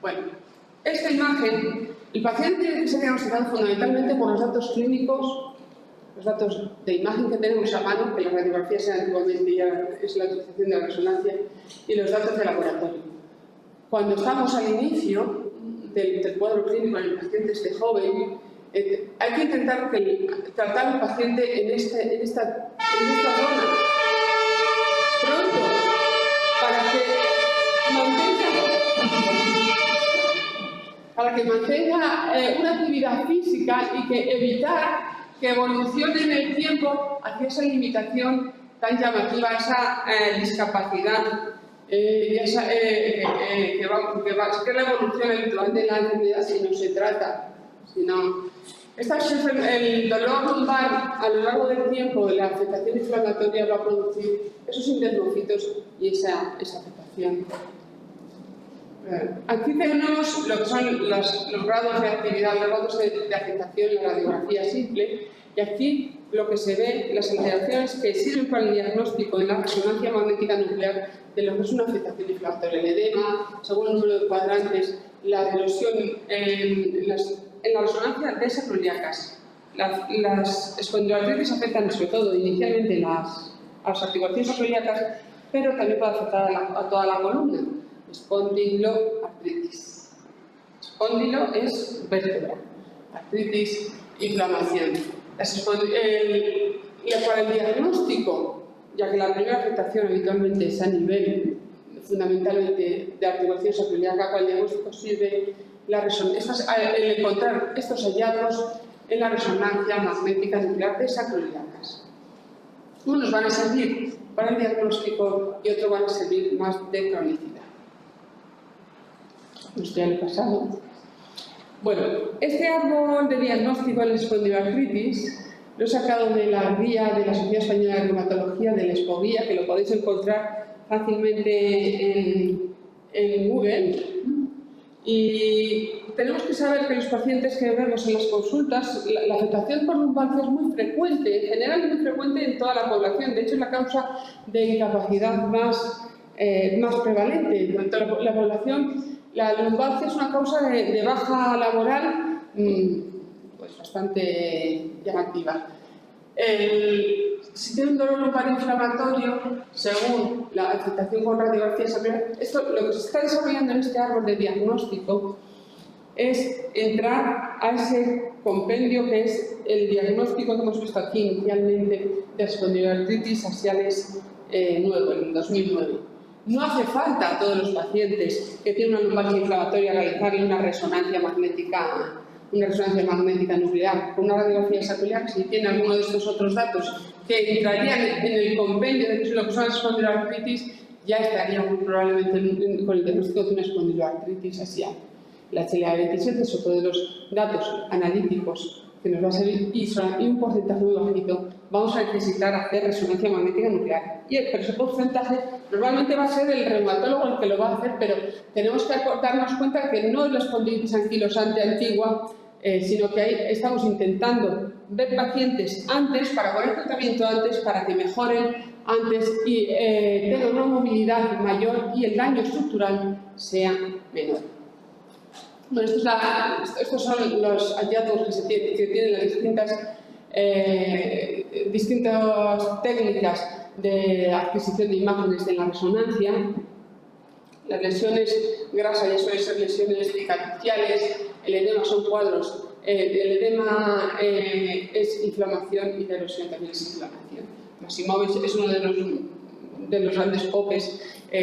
Bueno, esta imagen, el paciente tiene que ser diagnosticado fundamentalmente por los datos clínicos, los datos de imagen que tenemos a mano, que la radiografía sea antiguamente ya es la utilización de la resonancia, y los datos de laboratorio. Cuando estamos al inicio del cuadro clínico en el paciente este joven, hay que intentar tratar al paciente en esta zona pronto, para que mantenga una actividad física y que evitar que evolucione en el tiempo hacia esa limitación tan llamativa, esa discapacidad, que es la evolución habitual de la enfermedad si no se trata. El dolor lumbar a lo largo del tiempo, la afectación inflamatoria va a producir esos internocitos y esa afectación. Aquí tenemos lo que son los grados de actividad, los grados de afectación en la radiografía simple, y aquí lo que se ve, las alteraciones que sirven para el diagnóstico de la resonancia magnética nuclear de lo que es una afectación inflamatoria, el edema, según el número de cuadrantes, la erosión en la resonancia de sacroiliacas. Las espondiloartritis afectan sobre todo inicialmente a las articulaciones sacroiliacas, pero también puede afectar a toda la columna. Espondiloartritis. Espóndilo es vértebra, artritis, inflamación. Para el diagnóstico ya que la primera afectación habitualmente es a nivel fundamentalmente de articulación sacroiliaca, para el diagnóstico sirve el encontrar estos hallazgos en la resonancia magnética nuclear de sacroiliacas. Unos van a servir para el diagnóstico y otros van a servir más de cronicidad. Esto ya lo he pasado. Bueno, este árbol de diagnóstico en la espondiloartritis lo he sacado de la guía de la Sociedad Española de Reumatología, del Expoguía, que lo podéis encontrar fácilmente en Google. Y tenemos que saber que los pacientes que vemos en las consultas, la afectación por lumbalgia es muy frecuente, en general es muy frecuente en toda la población. De hecho, es la causa de incapacidad más prevalente en toda la población. La lumbalgia es una causa de baja laboral pues bastante llamativa. Si tiene un dolor lumbar inflamatorio, según la afectación con radiografía sacroiliaca, lo que se está desarrollando en este árbol de diagnóstico es entrar a ese compendio que es el diagnóstico que hemos visto aquí inicialmente de espondiloartritis axiales nuevo, en 2009. No hace falta a todos los pacientes que tienen una lumbalgia inflamatoria realizarle una resonancia magnética nuclear con una radiografía sacroiliaca. Si tiene alguno de estos otros datos que entrarían en el compendio de lo que son las espondiloartritis, ya estaría muy probablemente con el diagnóstico de una espondiloartritis axial. La HLA-27 es otro de los datos analíticos que nos va a servir y un porcentaje muy bajito. Vamos a necesitar hacer resonancia magnética nuclear. Pero ese porcentaje normalmente va a ser el reumatólogo el que lo va a hacer, pero tenemos que darnos cuenta que no es la espondilitis anquilosante antigua, sino que ahí estamos intentando ver pacientes antes, para poner tratamiento antes, para que mejoren antes y tengan una movilidad mayor y el daño estructural sea menor. Bueno, estos son los hallazgos que tienen las distintas técnicas de adquisición de imágenes de la resonancia. Las lesiones grasas ya suelen ser lesiones cicatriciales, el edema son cuadros, el edema es inflamación y la erosión también es inflamación. Maximovic es uno de los grandes popes,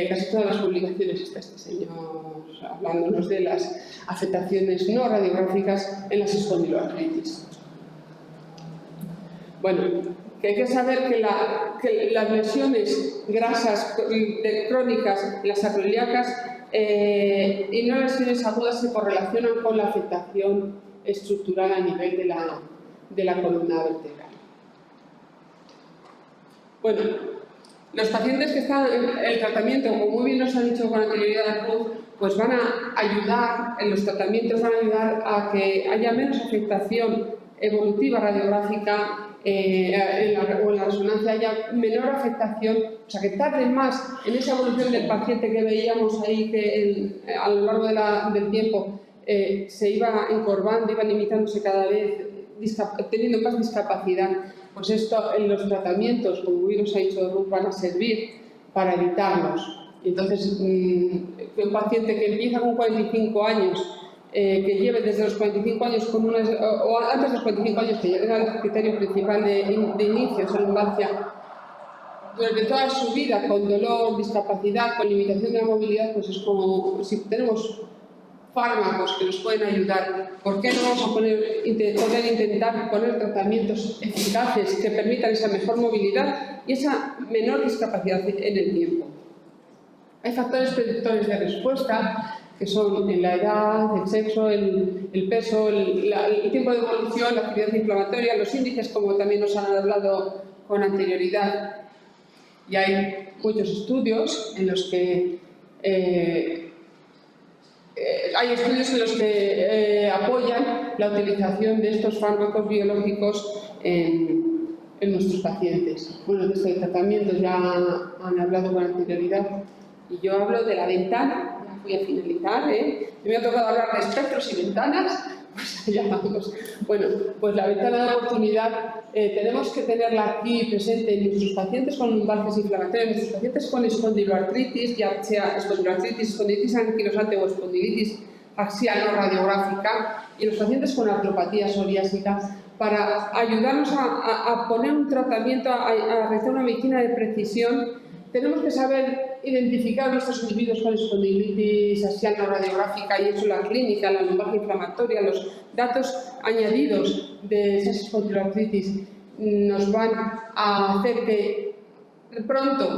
casi todas las publicaciones está este señor hablándonos de las afectaciones no radiográficas en las espondiloartritis. Bueno, que hay que saber que las lesiones grasas crónicas, las sacroiliacas y no las lesiones agudas se correlacionan con la afectación estructural a nivel de la columna vertebral. Bueno, los pacientes que están en el tratamiento, como muy bien nos ha dicho con anterioridad Ruth, pues van a ayudar, en los tratamientos van a ayudar a que haya menos afectación evolutiva radiográfica o en la resonancia haya menor afectación, o sea que tarde más en esa evolución del paciente que veíamos ahí que a lo largo del tiempo se iba encorvando, iba limitándose cada vez, teniendo más discapacidad. Pues esto en los tratamientos, como bien nos ha dicho Ruth, van a servir para evitarlos. Entonces, un paciente que empieza con 45 años, que lleve desde los 45 años o antes de los 45 años, que era el criterio principal de inicio de lumbalgia, durante toda su vida con dolor, discapacidad, con limitación de la movilidad, pues es como si tenemos fármacos que nos pueden ayudar. ¿Por qué no vamos a poder intentar poner tratamientos eficaces que permitan esa mejor movilidad y esa menor discapacidad en el tiempo? Hay factores predictores de respuesta que son la edad, el sexo, el peso, el tiempo de evolución, la actividad inflamatoria, los índices, como también nos han hablado con anterioridad. Y hay muchos estudios en los que apoyan la utilización de estos fármacos biológicos en nuestros pacientes. Bueno, de estos tratamientos ya han hablado con anterioridad y yo hablo de la ventana. Ya voy a finalizar, me ha tocado hablar de espectros y ventanas, pues ya vamos. Bueno, pues la ventana de oportunidad tenemos que tenerla aquí presente en nuestros pacientes con lumbalgias inflamatorias, en nuestros pacientes con espondiloartritis, ya sea espondilitis anquilosante o espondilitis axial no radiográfica, y los pacientes con artropatía psoriásica, para ayudarnos a poner un tratamiento, a realizar una medicina de precisión, tenemos que saber identificar nuestros individuos con espondilitis axial no radiográfica y eso la clínica, la lumbalgia inflamatoria, los datos añadidos de esas espondiloartritis nos van a hacer que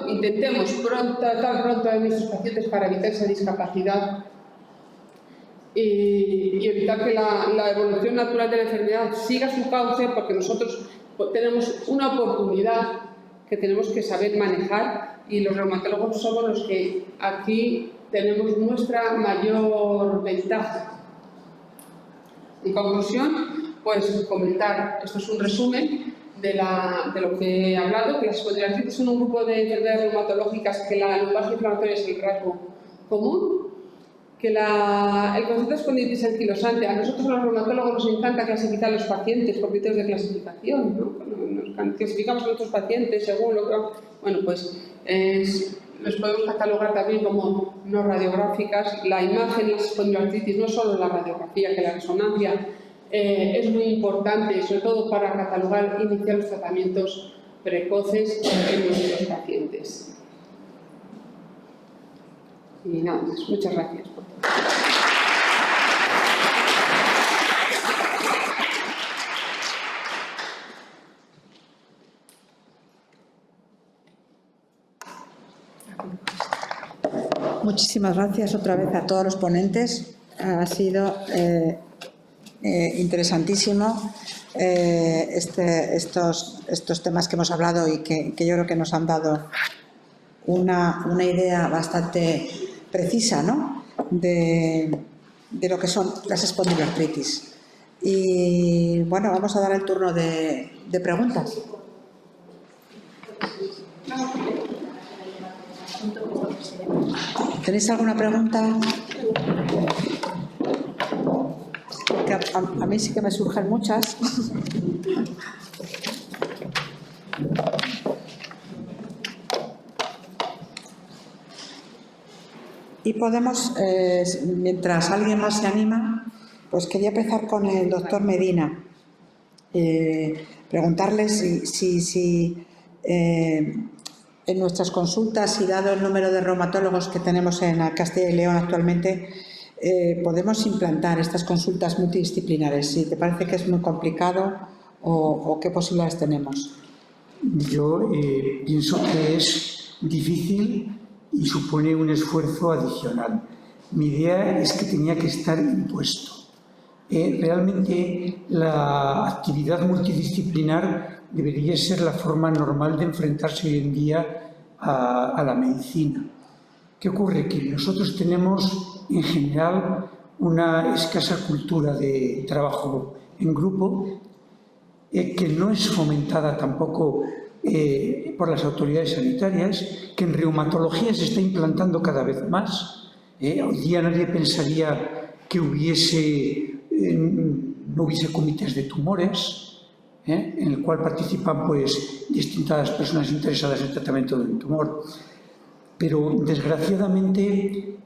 intentemos tratar pronto a nuestros pacientes para evitar esa discapacidad y evitar que la evolución natural de la enfermedad siga su cauce, porque nosotros tenemos una oportunidad que tenemos que saber manejar y los reumatólogos somos los que aquí tenemos nuestra mayor ventaja. En conclusión, pues comentar, esto es un resumen de lo que he hablado, que las espondiloartritis son un grupo de enfermedades reumatológicas que la lumbalgia inflamatoria es el rasgo común, que el concepto de espondilitis anquilosante, a nosotros los reumatólogos nos encanta clasificar a los pacientes por criterios de clasificación, ¿no? Nos clasificamos a nuestros pacientes según lo que... Bueno, pues los podemos catalogar también como no radiográficas. La imagen de las espondiloartritis, no solo la radiografía, que la resonancia es muy importante, sobre todo para catalogar e iniciar los tratamientos precoces en nuestros pacientes. Y nada más, muchas gracias por todo. Muchísimas gracias otra vez a todos los ponentes. Ha sido interesantísimo estos temas que hemos hablado y que yo creo que nos han dado una idea bastante precisa, ¿no?, de lo que son las espondiloartritis. Y bueno, vamos a dar el turno de preguntas. ¿Tenéis alguna pregunta? Que a mí sí que me surgen muchas. Y podemos, mientras alguien más se anima, pues quería empezar con el doctor Medina. Preguntarle si en nuestras consultas y dado el número de reumatólogos que tenemos en Castilla y León actualmente, podemos implantar estas consultas multidisciplinares. Si te parece que es muy complicado o qué posibilidades tenemos. Yo pienso que es difícil y supone un esfuerzo adicional. Mi idea es que tenía que estar impuesto. Realmente la actividad multidisciplinar debería ser la forma normal de enfrentarse hoy en día a la medicina. ¿Qué ocurre? Que nosotros tenemos en general una escasa cultura de trabajo en grupo que no es fomentada tampoco por las autoridades sanitarias, que en reumatología se está implantando cada vez más. Hoy día nadie pensaría que no hubiese comités de tumores, en el cual participan pues, distintas personas interesadas en el tratamiento del tumor. Pero desgraciadamente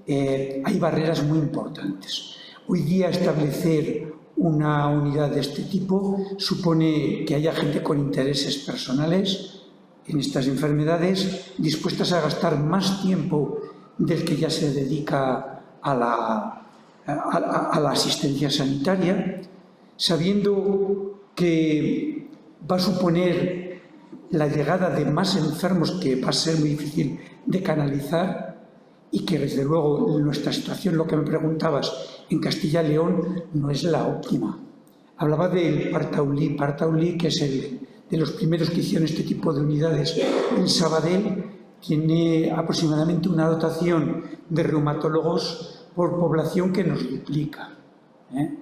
hay barreras muy importantes. Hoy día establecer una unidad de este tipo supone que haya gente con intereses personales en estas enfermedades dispuestas a gastar más tiempo del que ya se dedica a la asistencia sanitaria, sabiendo que va a suponer la llegada de más enfermos que va a ser muy difícil de canalizar y que desde luego nuestra situación, lo que me preguntabas, en Castilla y León no es la óptima. Hablaba del Partaulí, que es de los primeros que hicieron este tipo de unidades en Sabadell. Tiene aproximadamente una dotación de reumatólogos por población que nos duplica.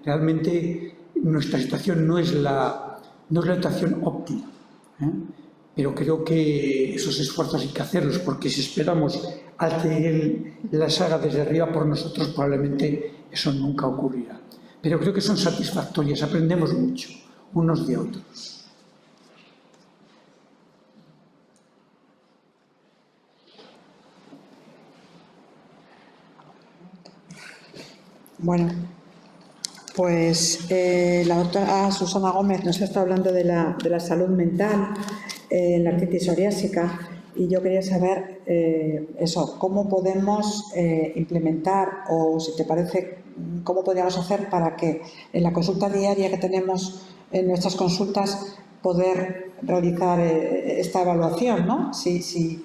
Realmente nuestra situación no es la dotación óptima. Pero creo que esos esfuerzos hay que hacerlos, porque si esperamos a que las haga desde arriba por nosotros, probablemente eso nunca ocurrirá. Pero creo que son satisfactorias, aprendemos mucho unos de otros. Bueno, Pues la doctora Susana Gómez nos está hablando de la salud mental en la artritis psoriásica y yo quería saber cómo podemos implementar o, si te parece, cómo podríamos hacer para que en la consulta diaria que tenemos en nuestras consultas poder realizar esta evaluación, ¿no? Si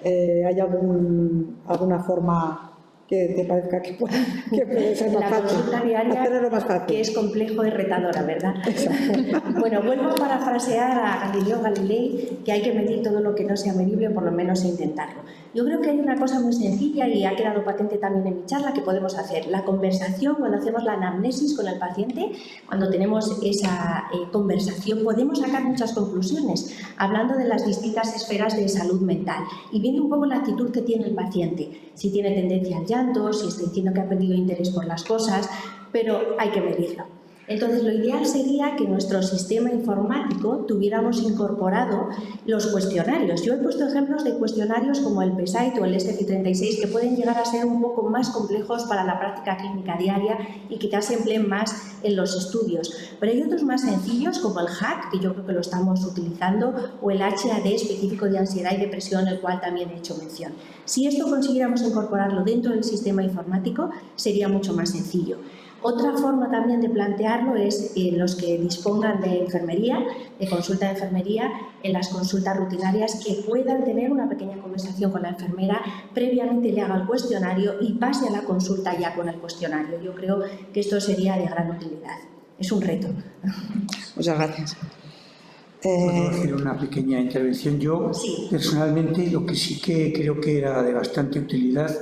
hay alguna forma que te parezca que puede ser más fácil. La consulta diaria, hacerlo más fácil. que es complejo y retadora, ¿verdad? Bueno, vuelvo a parafrasear a Galileo Galilei, que hay que medir todo lo que no sea medible, o por lo menos intentarlo. Yo creo que hay una cosa muy sencilla y ha quedado patente también en mi charla que podemos hacer. La conversación, cuando hacemos la anamnesis con el paciente, cuando tenemos esa conversación, podemos sacar muchas conclusiones, hablando de las distintas esferas de salud mental y viendo un poco la actitud que tiene el paciente, si tiene tendencia al llanto, si está diciendo que ha perdido interés por las cosas, pero hay que medirlo. Entonces, lo ideal sería que nuestro sistema informático tuviéramos incorporado los cuestionarios. Yo he puesto ejemplos de cuestionarios como el PSAIT o el SFI36 que pueden llegar a ser un poco más complejos para la práctica clínica diaria y quizás se empleen más en los estudios. Pero hay otros más sencillos como el HAC, que yo creo que lo estamos utilizando, o el HAD específico de ansiedad y depresión, el cual también he hecho mención. Si esto consiguiéramos incorporarlo dentro del sistema informático, sería mucho más sencillo. Otra forma también de plantearlo es en los que dispongan de enfermería, de consulta de enfermería, en las consultas rutinarias, que puedan tener una pequeña conversación con la enfermera, previamente le haga el cuestionario y pase a la consulta ya con el cuestionario. Yo creo que esto sería de gran utilidad. Es un reto. Muchas gracias. ¿Puedo hacer una pequeña intervención? Yo, Sí. Personalmente, lo que sí que creo que era de bastante utilidad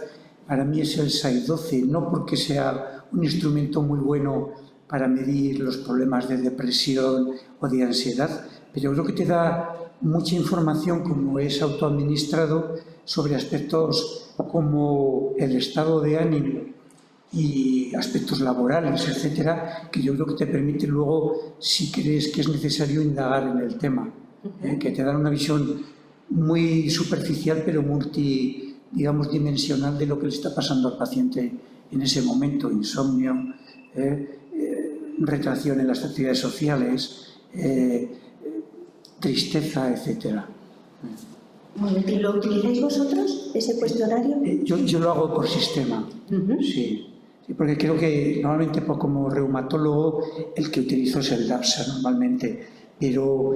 para mí es el SAI-12, no porque sea un instrumento muy bueno para medir los problemas de depresión o de ansiedad, pero creo que te da mucha información, como es autoadministrado, sobre aspectos como el estado de ánimo y aspectos laborales, etcétera, que yo creo que te permite luego, si crees que es necesario, indagar en el tema, que te dan una visión muy superficial pero dimensional de lo que le está pasando al paciente en ese momento: insomnio, retracción en las actividades sociales, tristeza, etcétera. ¿Y lo utilizáis vosotros, ese cuestionario? Yo lo hago por sistema, sí, porque creo que normalmente como reumatólogo el que utilizo es el DAPSA normalmente, pero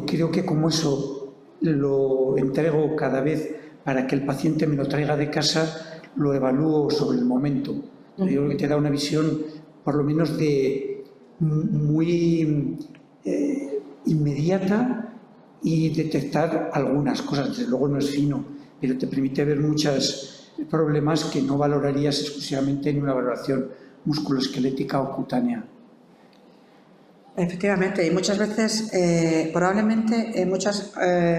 creo que como eso lo entrego cada vez para que el paciente me lo traiga de casa, lo evalúo sobre el momento. Yo creo que te da una visión, por lo menos, muy inmediata y detectar algunas cosas. Desde luego no es fino, pero te permite ver muchos problemas que no valorarías exclusivamente en una valoración musculoesquelética o cutánea. Efectivamente, y muchas veces, probablemente en muchas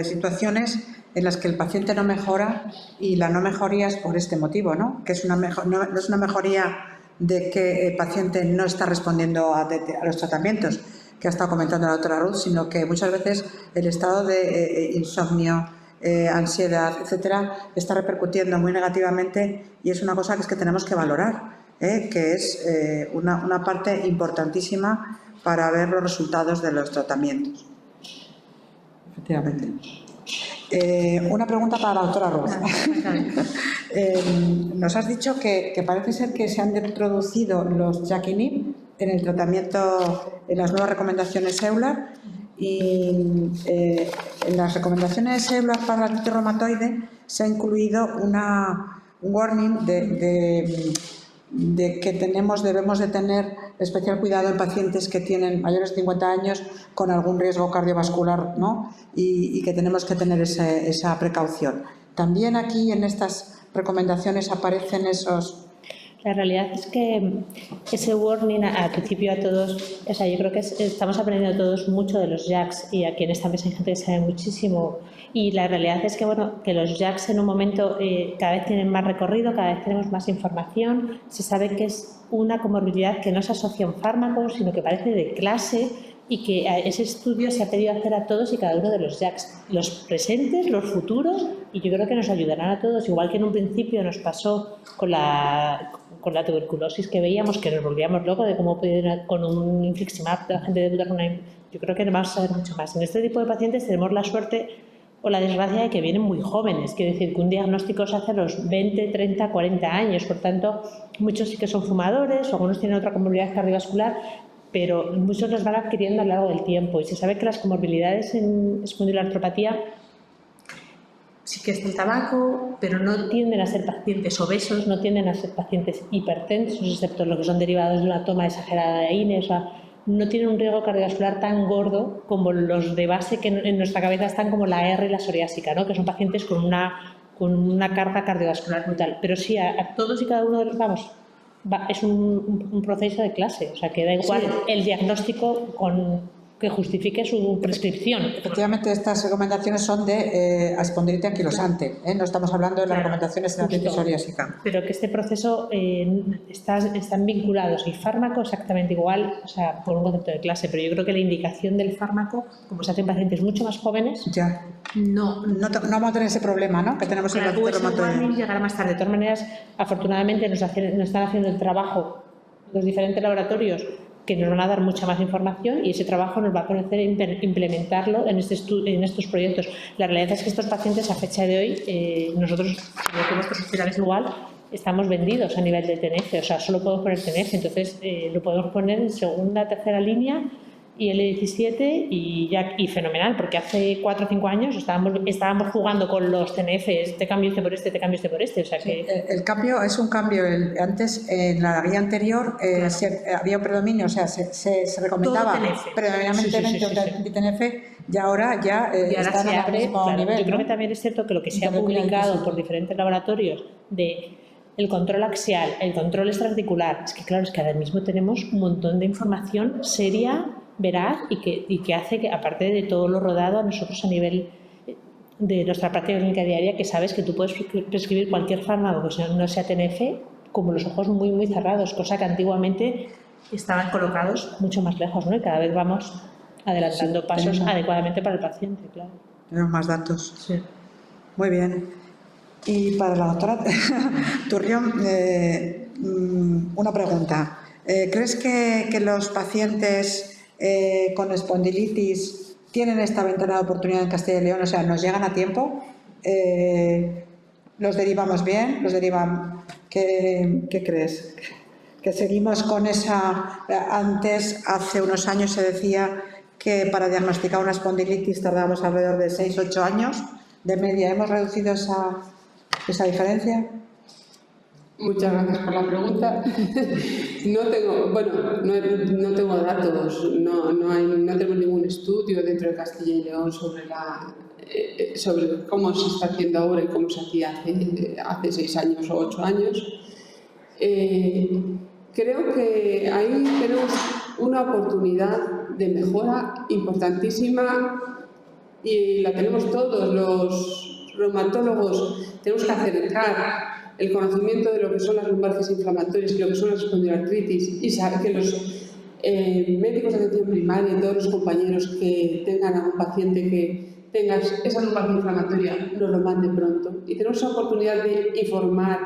situaciones en las que el paciente no mejora, y la no mejoría es por este motivo, ¿no? Que no es una mejoría de que el paciente no está respondiendo a los tratamientos que ha estado comentando la doctora Ruth, sino que muchas veces el estado de insomnio, ansiedad, etcétera, está repercutiendo muy negativamente, y es una cosa que tenemos que valorar, que es una parte importantísima para ver los resultados de los tratamientos. Efectivamente. Una pregunta para la doctora Ruth. Nos has dicho que parece ser que se han introducido los JAK-inhib en el tratamiento, en las nuevas recomendaciones EULAR, y en las recomendaciones EULAR para la artritis reumatoide se ha incluido un warning de que debemos de tener especial cuidado en pacientes que tienen mayores de 50 años con algún riesgo cardiovascular, ¿no? Y que tenemos que tener esa precaución. También aquí en estas recomendaciones aparecen esos... La realidad es que ese warning al principio a todos, o sea, yo creo que estamos aprendiendo todos mucho de los JAKs, y aquí en esta mesa hay gente que sabe muchísimo, y la realidad es que, bueno, que los JAKs en un momento cada vez tienen más recorrido, cada vez tenemos más información, se sabe que es una comorbilidad que no se asocia a un fármaco, sino que parece de clase, y que a ese estudio se ha pedido hacer a todos y cada uno de los JAKs, los presentes, los futuros, y yo creo que nos ayudarán a todos, igual que en un principio nos pasó con la tuberculosis que veíamos, que nos volvíamos locos de cómo pueden con un infliximab la gente debutar con una... Yo creo que vamos a saber mucho más. En este tipo de pacientes tenemos la suerte o la desgracia de que vienen muy jóvenes, quiero decir que un diagnóstico se hace a los 20, 30, 40 años, por tanto, muchos sí que son fumadores, o algunos tienen otra comorbilidad cardiovascular, pero muchos los van adquiriendo a lo largo del tiempo y se sabe que las comorbilidades en espondiloartropatía sí que está el tabaco, pero no tienden a ser pacientes obesos, no tienden a ser pacientes hipertensos, excepto los que son derivados de una toma exagerada de AINE, o sea, no tienen un riesgo cardiovascular tan gordo como los de base que en nuestra cabeza están como la R y la psoriásica, ¿no? Que son pacientes con una carga cardiovascular brutal. Pero sí, a todos y cada uno de los, vamos, es un proceso de clase, o sea, que da igual el diagnóstico que justifique su prescripción. Efectivamente, estas recomendaciones son de espondilitis anquilosante, no estamos hablando de las recomendaciones de la artritis psoriásica. Pero que este proceso están vinculados el fármaco exactamente igual, o sea, por un concepto de clase, pero yo creo que la indicación del fármaco, como se hace en pacientes mucho más jóvenes, no vamos a tener ese problema, ¿no? Que tenemos en el reumatoide. Llegará más tarde. De todas maneras, afortunadamente nos están haciendo el trabajo los diferentes laboratorios que nos van a dar mucha más información y ese trabajo nos va a permitir implementarlo en estos proyectos. La realidad es que estos pacientes a fecha de hoy, nosotros, como que vuestros hospitales igual, estamos vendidos a nivel de TNF, o sea, solo podemos poner TNF, entonces lo podemos poner en segunda, tercera línea y L17 y fenomenal, porque hace 4 o 5 años estábamos jugando con los TNFs, te cambio este por este, te cambio este por este. O sea que... El cambio es un cambio. Antes, en la guía anterior, había un predominio, o sea, se recomendaba predominantemente TNF y ahora ya están al mismo nivel. Yo creo que también es cierto que lo que se ha publicado por diferentes laboratorios de el control axial, el control extraarticular, es que claro, es que ahora mismo tenemos un montón de información seria, veraz y que hace que, aparte de todo lo rodado a nosotros a nivel de nuestra práctica clínica diaria, que sabes que tú puedes prescribir cualquier fármaco que no sea TNF como los ojos muy, muy cerrados, cosa que antiguamente estaban colocados mucho más lejos, ¿no? Y cada vez vamos adelantando pasos adecuadamente para el paciente, claro. Tenemos más datos. Sí. Muy bien. Y para la doctora Turrión, una pregunta. ¿Crees que los pacientes con espondilitis tienen esta ventana de oportunidad en Castilla y León? O sea, ¿nos llegan a tiempo? ¿Los derivamos bien? ¿Los derivan? ¿Qué crees? ¿Que seguimos con esa...? Antes, hace unos años, se decía que para diagnosticar una espondilitis tardábamos alrededor de 6-8 años de media. ¿Hemos reducido esa diferencia? Muchas gracias por la pregunta. No tengo datos, no tenemos ningún estudio dentro de Castilla y León sobre cómo se está haciendo ahora y cómo se hacía hace 6 años o 8 años. Creo que ahí tenemos una oportunidad de mejora importantísima y la tenemos todos los reumatólogos. Tenemos que acercar el conocimiento de lo que son las lumbalgias inflamatorias y lo que son las espondiloartritis y saber que los médicos de atención primaria y todos los compañeros que tengan a un paciente que tenga esa lumbalgia inflamatoria nos lo manden pronto. Y tenemos esa oportunidad de informar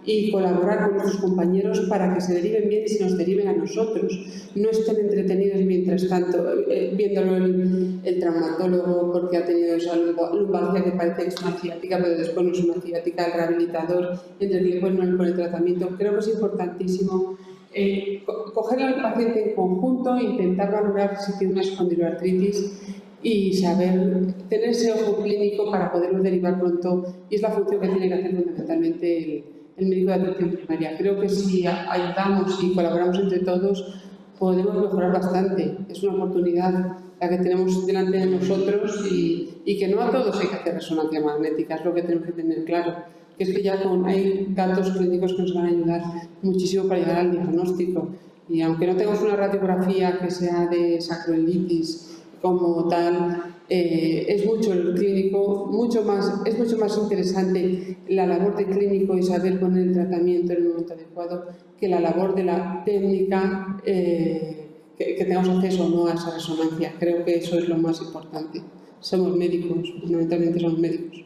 y colaborar con nuestros compañeros para que se deriven bien y se nos deriven a nosotros. No estén entretenidos mientras tanto viéndolo el traumatólogo porque ha tenido esa lumbalgia que parece que es una ciática, pero después no es una ciática, el rehabilitador, entre que le ponen con el tratamiento. Creo que es importantísimo coger al paciente en conjunto e intentar valorar si tiene una espondiloartritis y saber tener ese ojo clínico para poderlo derivar pronto, y es la función que tiene que hacer fundamentalmente el médico de atención primaria. Creo que si ayudamos y colaboramos entre todos podemos mejorar bastante. Es una oportunidad la que tenemos delante de nosotros y que no a todos hay que hacer resonancia magnética, es lo que tenemos que tener claro, que es que ya hay datos clínicos que nos van a ayudar muchísimo para llegar al diagnóstico, y aunque no tengamos una radiografía que sea de sacroilitis como tal, es mucho el clínico, es mucho más interesante la labor de clínico y saber poner el tratamiento en el momento adecuado que la labor de la técnica que que tengamos acceso o no a esa resonancia. Creo que eso es lo más importante. Somos médicos, fundamentalmente somos médicos.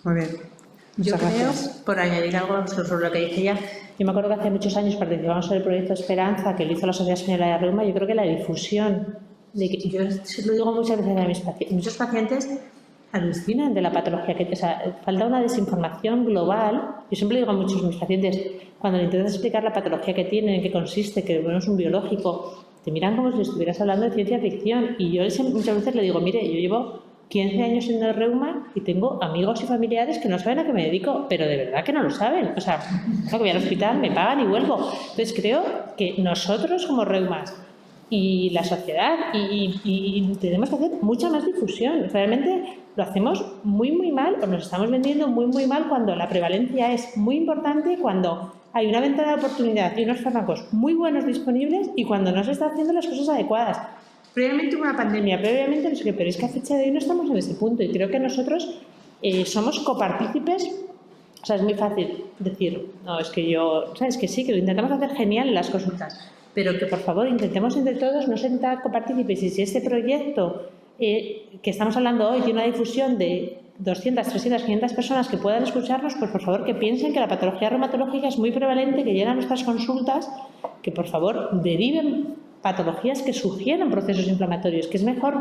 Muy bien. Yo Muchas creo, gracias. por añadir algo sobre lo que dije ya, yo me acuerdo que hace muchos años participamos en el proyecto Esperanza, que lo hizo la Sociedad Española de Reuma. Yo creo que la difusión, yo lo digo muchas veces a mis pacientes, muchos pacientes alucinan de la patología, que falta una desinformación global. Yo siempre digo a muchos de mis pacientes, cuando le intentas explicar la patología que tienen, en qué consiste, que bueno, es un biológico, te miran como si estuvieras hablando de ciencia ficción. Y yo muchas veces le digo, mire, yo llevo 15 años en el reuma y tengo amigos y familiares que no saben a qué me dedico, pero de verdad que no lo saben. O sea, que voy al hospital, me pagan y vuelvo. Entonces creo que nosotros como reumas y la sociedad y tenemos que hacer mucha más difusión. Realmente lo hacemos muy mal, o nos estamos vendiendo muy mal cuando la prevalencia es muy importante, cuando hay una ventana de oportunidad y unos fármacos muy buenos disponibles y cuando no se están haciendo las cosas adecuadas. Previamente hubo una pandemia, previamente no sé qué, pero es que a fecha de hoy no estamos en ese punto y creo que nosotros somos copartícipes. O sea, es muy fácil decir, no, es que yo, sabes que sí, que lo intentamos hacer genial en las consultas, pero que por favor intentemos entre todos no ser copartícipes. Y si este proyecto que estamos hablando hoy tiene una difusión de 200, 300, 500 personas que puedan escucharnos, pues por favor que piensen que la patología reumatológica es muy prevalente, que llegan a nuestras consultas, que por favor deriven patologías que sugieran procesos inflamatorios, que es mejor,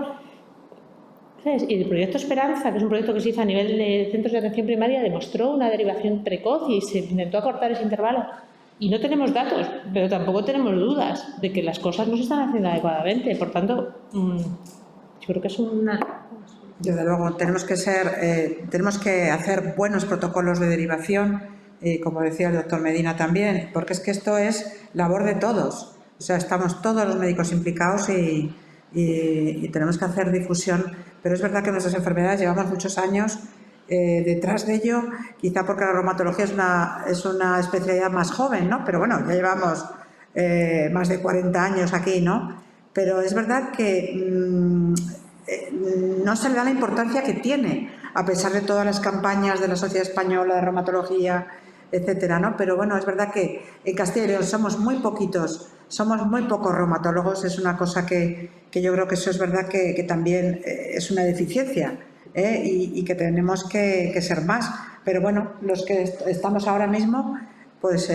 ¿sabes? Y el proyecto Esperanza, que es un proyecto que se hizo a nivel de centros de atención primaria, demostró una derivación precoz y se intentó acortar ese intervalo. Y no tenemos datos, pero tampoco tenemos dudas de que las cosas no se están haciendo adecuadamente. Por tanto, yo creo que es una... Desde luego, tenemos que hacer buenos protocolos de derivación, como decía el doctor Medina también, porque es que esto es labor de todos. O sea, estamos todos los médicos implicados y tenemos que hacer difusión. Pero es verdad que nuestras enfermedades llevamos muchos años detrás de ello, quizá porque la reumatología es una especialidad más joven, ¿no? Pero bueno, ya llevamos más de 40 años aquí, ¿no? Pero es verdad que no se le da la importancia que tiene, a pesar de todas las campañas de la Sociedad Española de Reumatología, etcétera, ¿no? Pero bueno, es verdad que en Castilla y León somos muy poquitos, somos muy pocos reumatólogos, es una cosa que yo creo que eso es verdad que también es una deficiencia, y que tenemos que ser más. Pero bueno, los que estamos ahora mismo, pues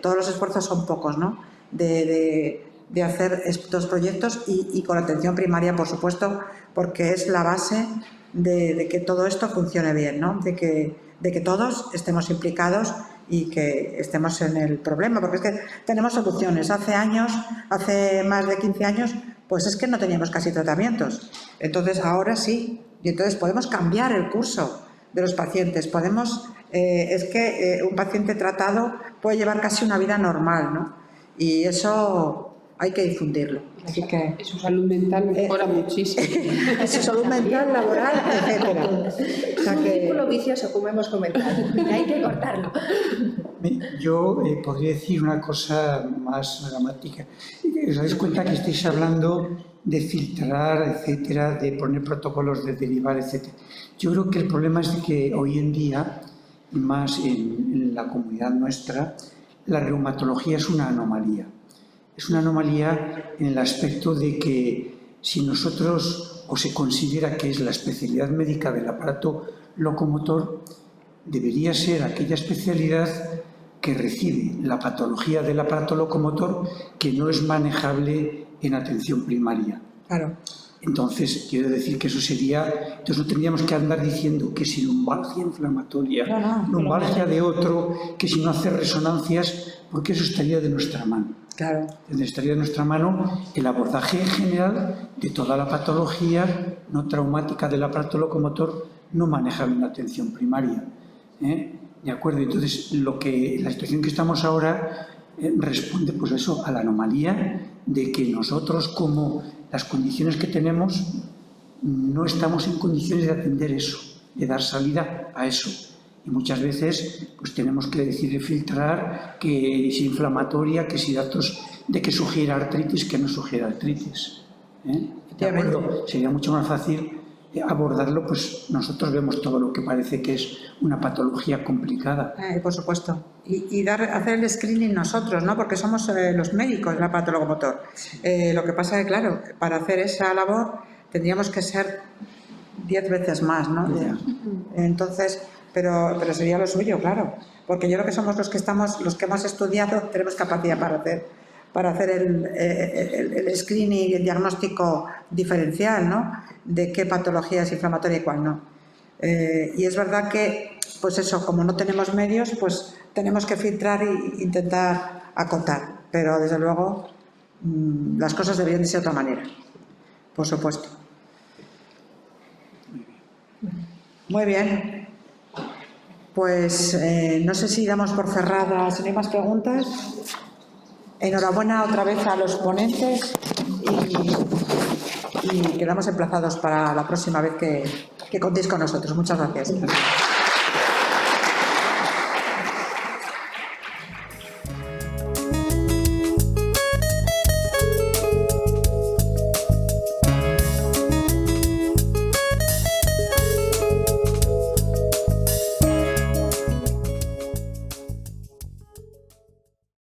todos los esfuerzos son pocos, ¿no? De hacer estos proyectos y con atención primaria, por supuesto, porque es la base de que todo esto funcione bien, ¿no? De que todos estemos implicados y que estemos en el problema, porque es que tenemos soluciones. Hace más de 15 años, pues es que no teníamos casi tratamientos. Entonces ahora sí, y entonces podemos cambiar el curso de los pacientes. Un paciente tratado puede llevar casi una vida normal, ¿no? Y eso hay que difundirlo. Así que su salud mental mejora muchísimo. su salud mental, laboral, etcétera. O sea Un círculo vicioso, como hemos comentado, hay que cortarlo. Yo podría decir una cosa más dramática. ¿Os dais cuenta que estáis hablando de filtrar, etcétera, de poner protocolos de derivar, etcétera? Yo creo que el problema es de que hoy en día, más en la comunidad nuestra, la reumatología es una anomalía. Es una anomalía en el aspecto de que si nosotros, o se considera que es la especialidad médica del aparato locomotor, debería ser aquella especialidad que recibe la patología del aparato locomotor que no es manejable en atención primaria. Claro. Entonces, quiero decir que eso sería... Entonces no tendríamos que andar diciendo que si lumbalgia inflamatoria, lumbalgia de otro, que si no hacer resonancias, porque eso estaría de nuestra mano. Claro. Estaría de nuestra mano el abordaje general de toda la patología no traumática del aparato locomotor no manejable en atención primaria. ¿De acuerdo? Entonces, la situación que estamos ahora responde pues eso, a la anomalía de que nosotros, como las condiciones que tenemos, no estamos en condiciones de atender eso, de dar salida a eso. Y muchas veces pues tenemos que decir filtrar que es inflamatoria, que si datos de que sugiere artritis, que no sugiere artritis. ¿De acuerdo? Sería mucho más fácil abordarlo, pues nosotros vemos todo lo que parece que es una patología complicada. Por supuesto. Y hacer el screening nosotros, ¿no? Porque somos los médicos, la patologomotor. Lo que pasa es que, claro, para hacer esa labor tendríamos que ser 10 veces más, ¿no? Entonces, pero sería lo suyo, claro. Porque yo creo que somos los que hemos estudiado, tenemos capacidad para hacer el screening y el diagnóstico diferencial, ¿no? De qué patología es inflamatoria y cuál no. Y es verdad que, pues eso, como no tenemos medios, pues tenemos que filtrar e intentar acotar. Pero, desde luego, las cosas deberían de ser de otra manera, por supuesto. Muy bien. Pues no sé si damos por cerradas, si no hay más preguntas. Enhorabuena otra vez a los ponentes y quedamos emplazados para la próxima vez que contéis con nosotros. Muchas gracias.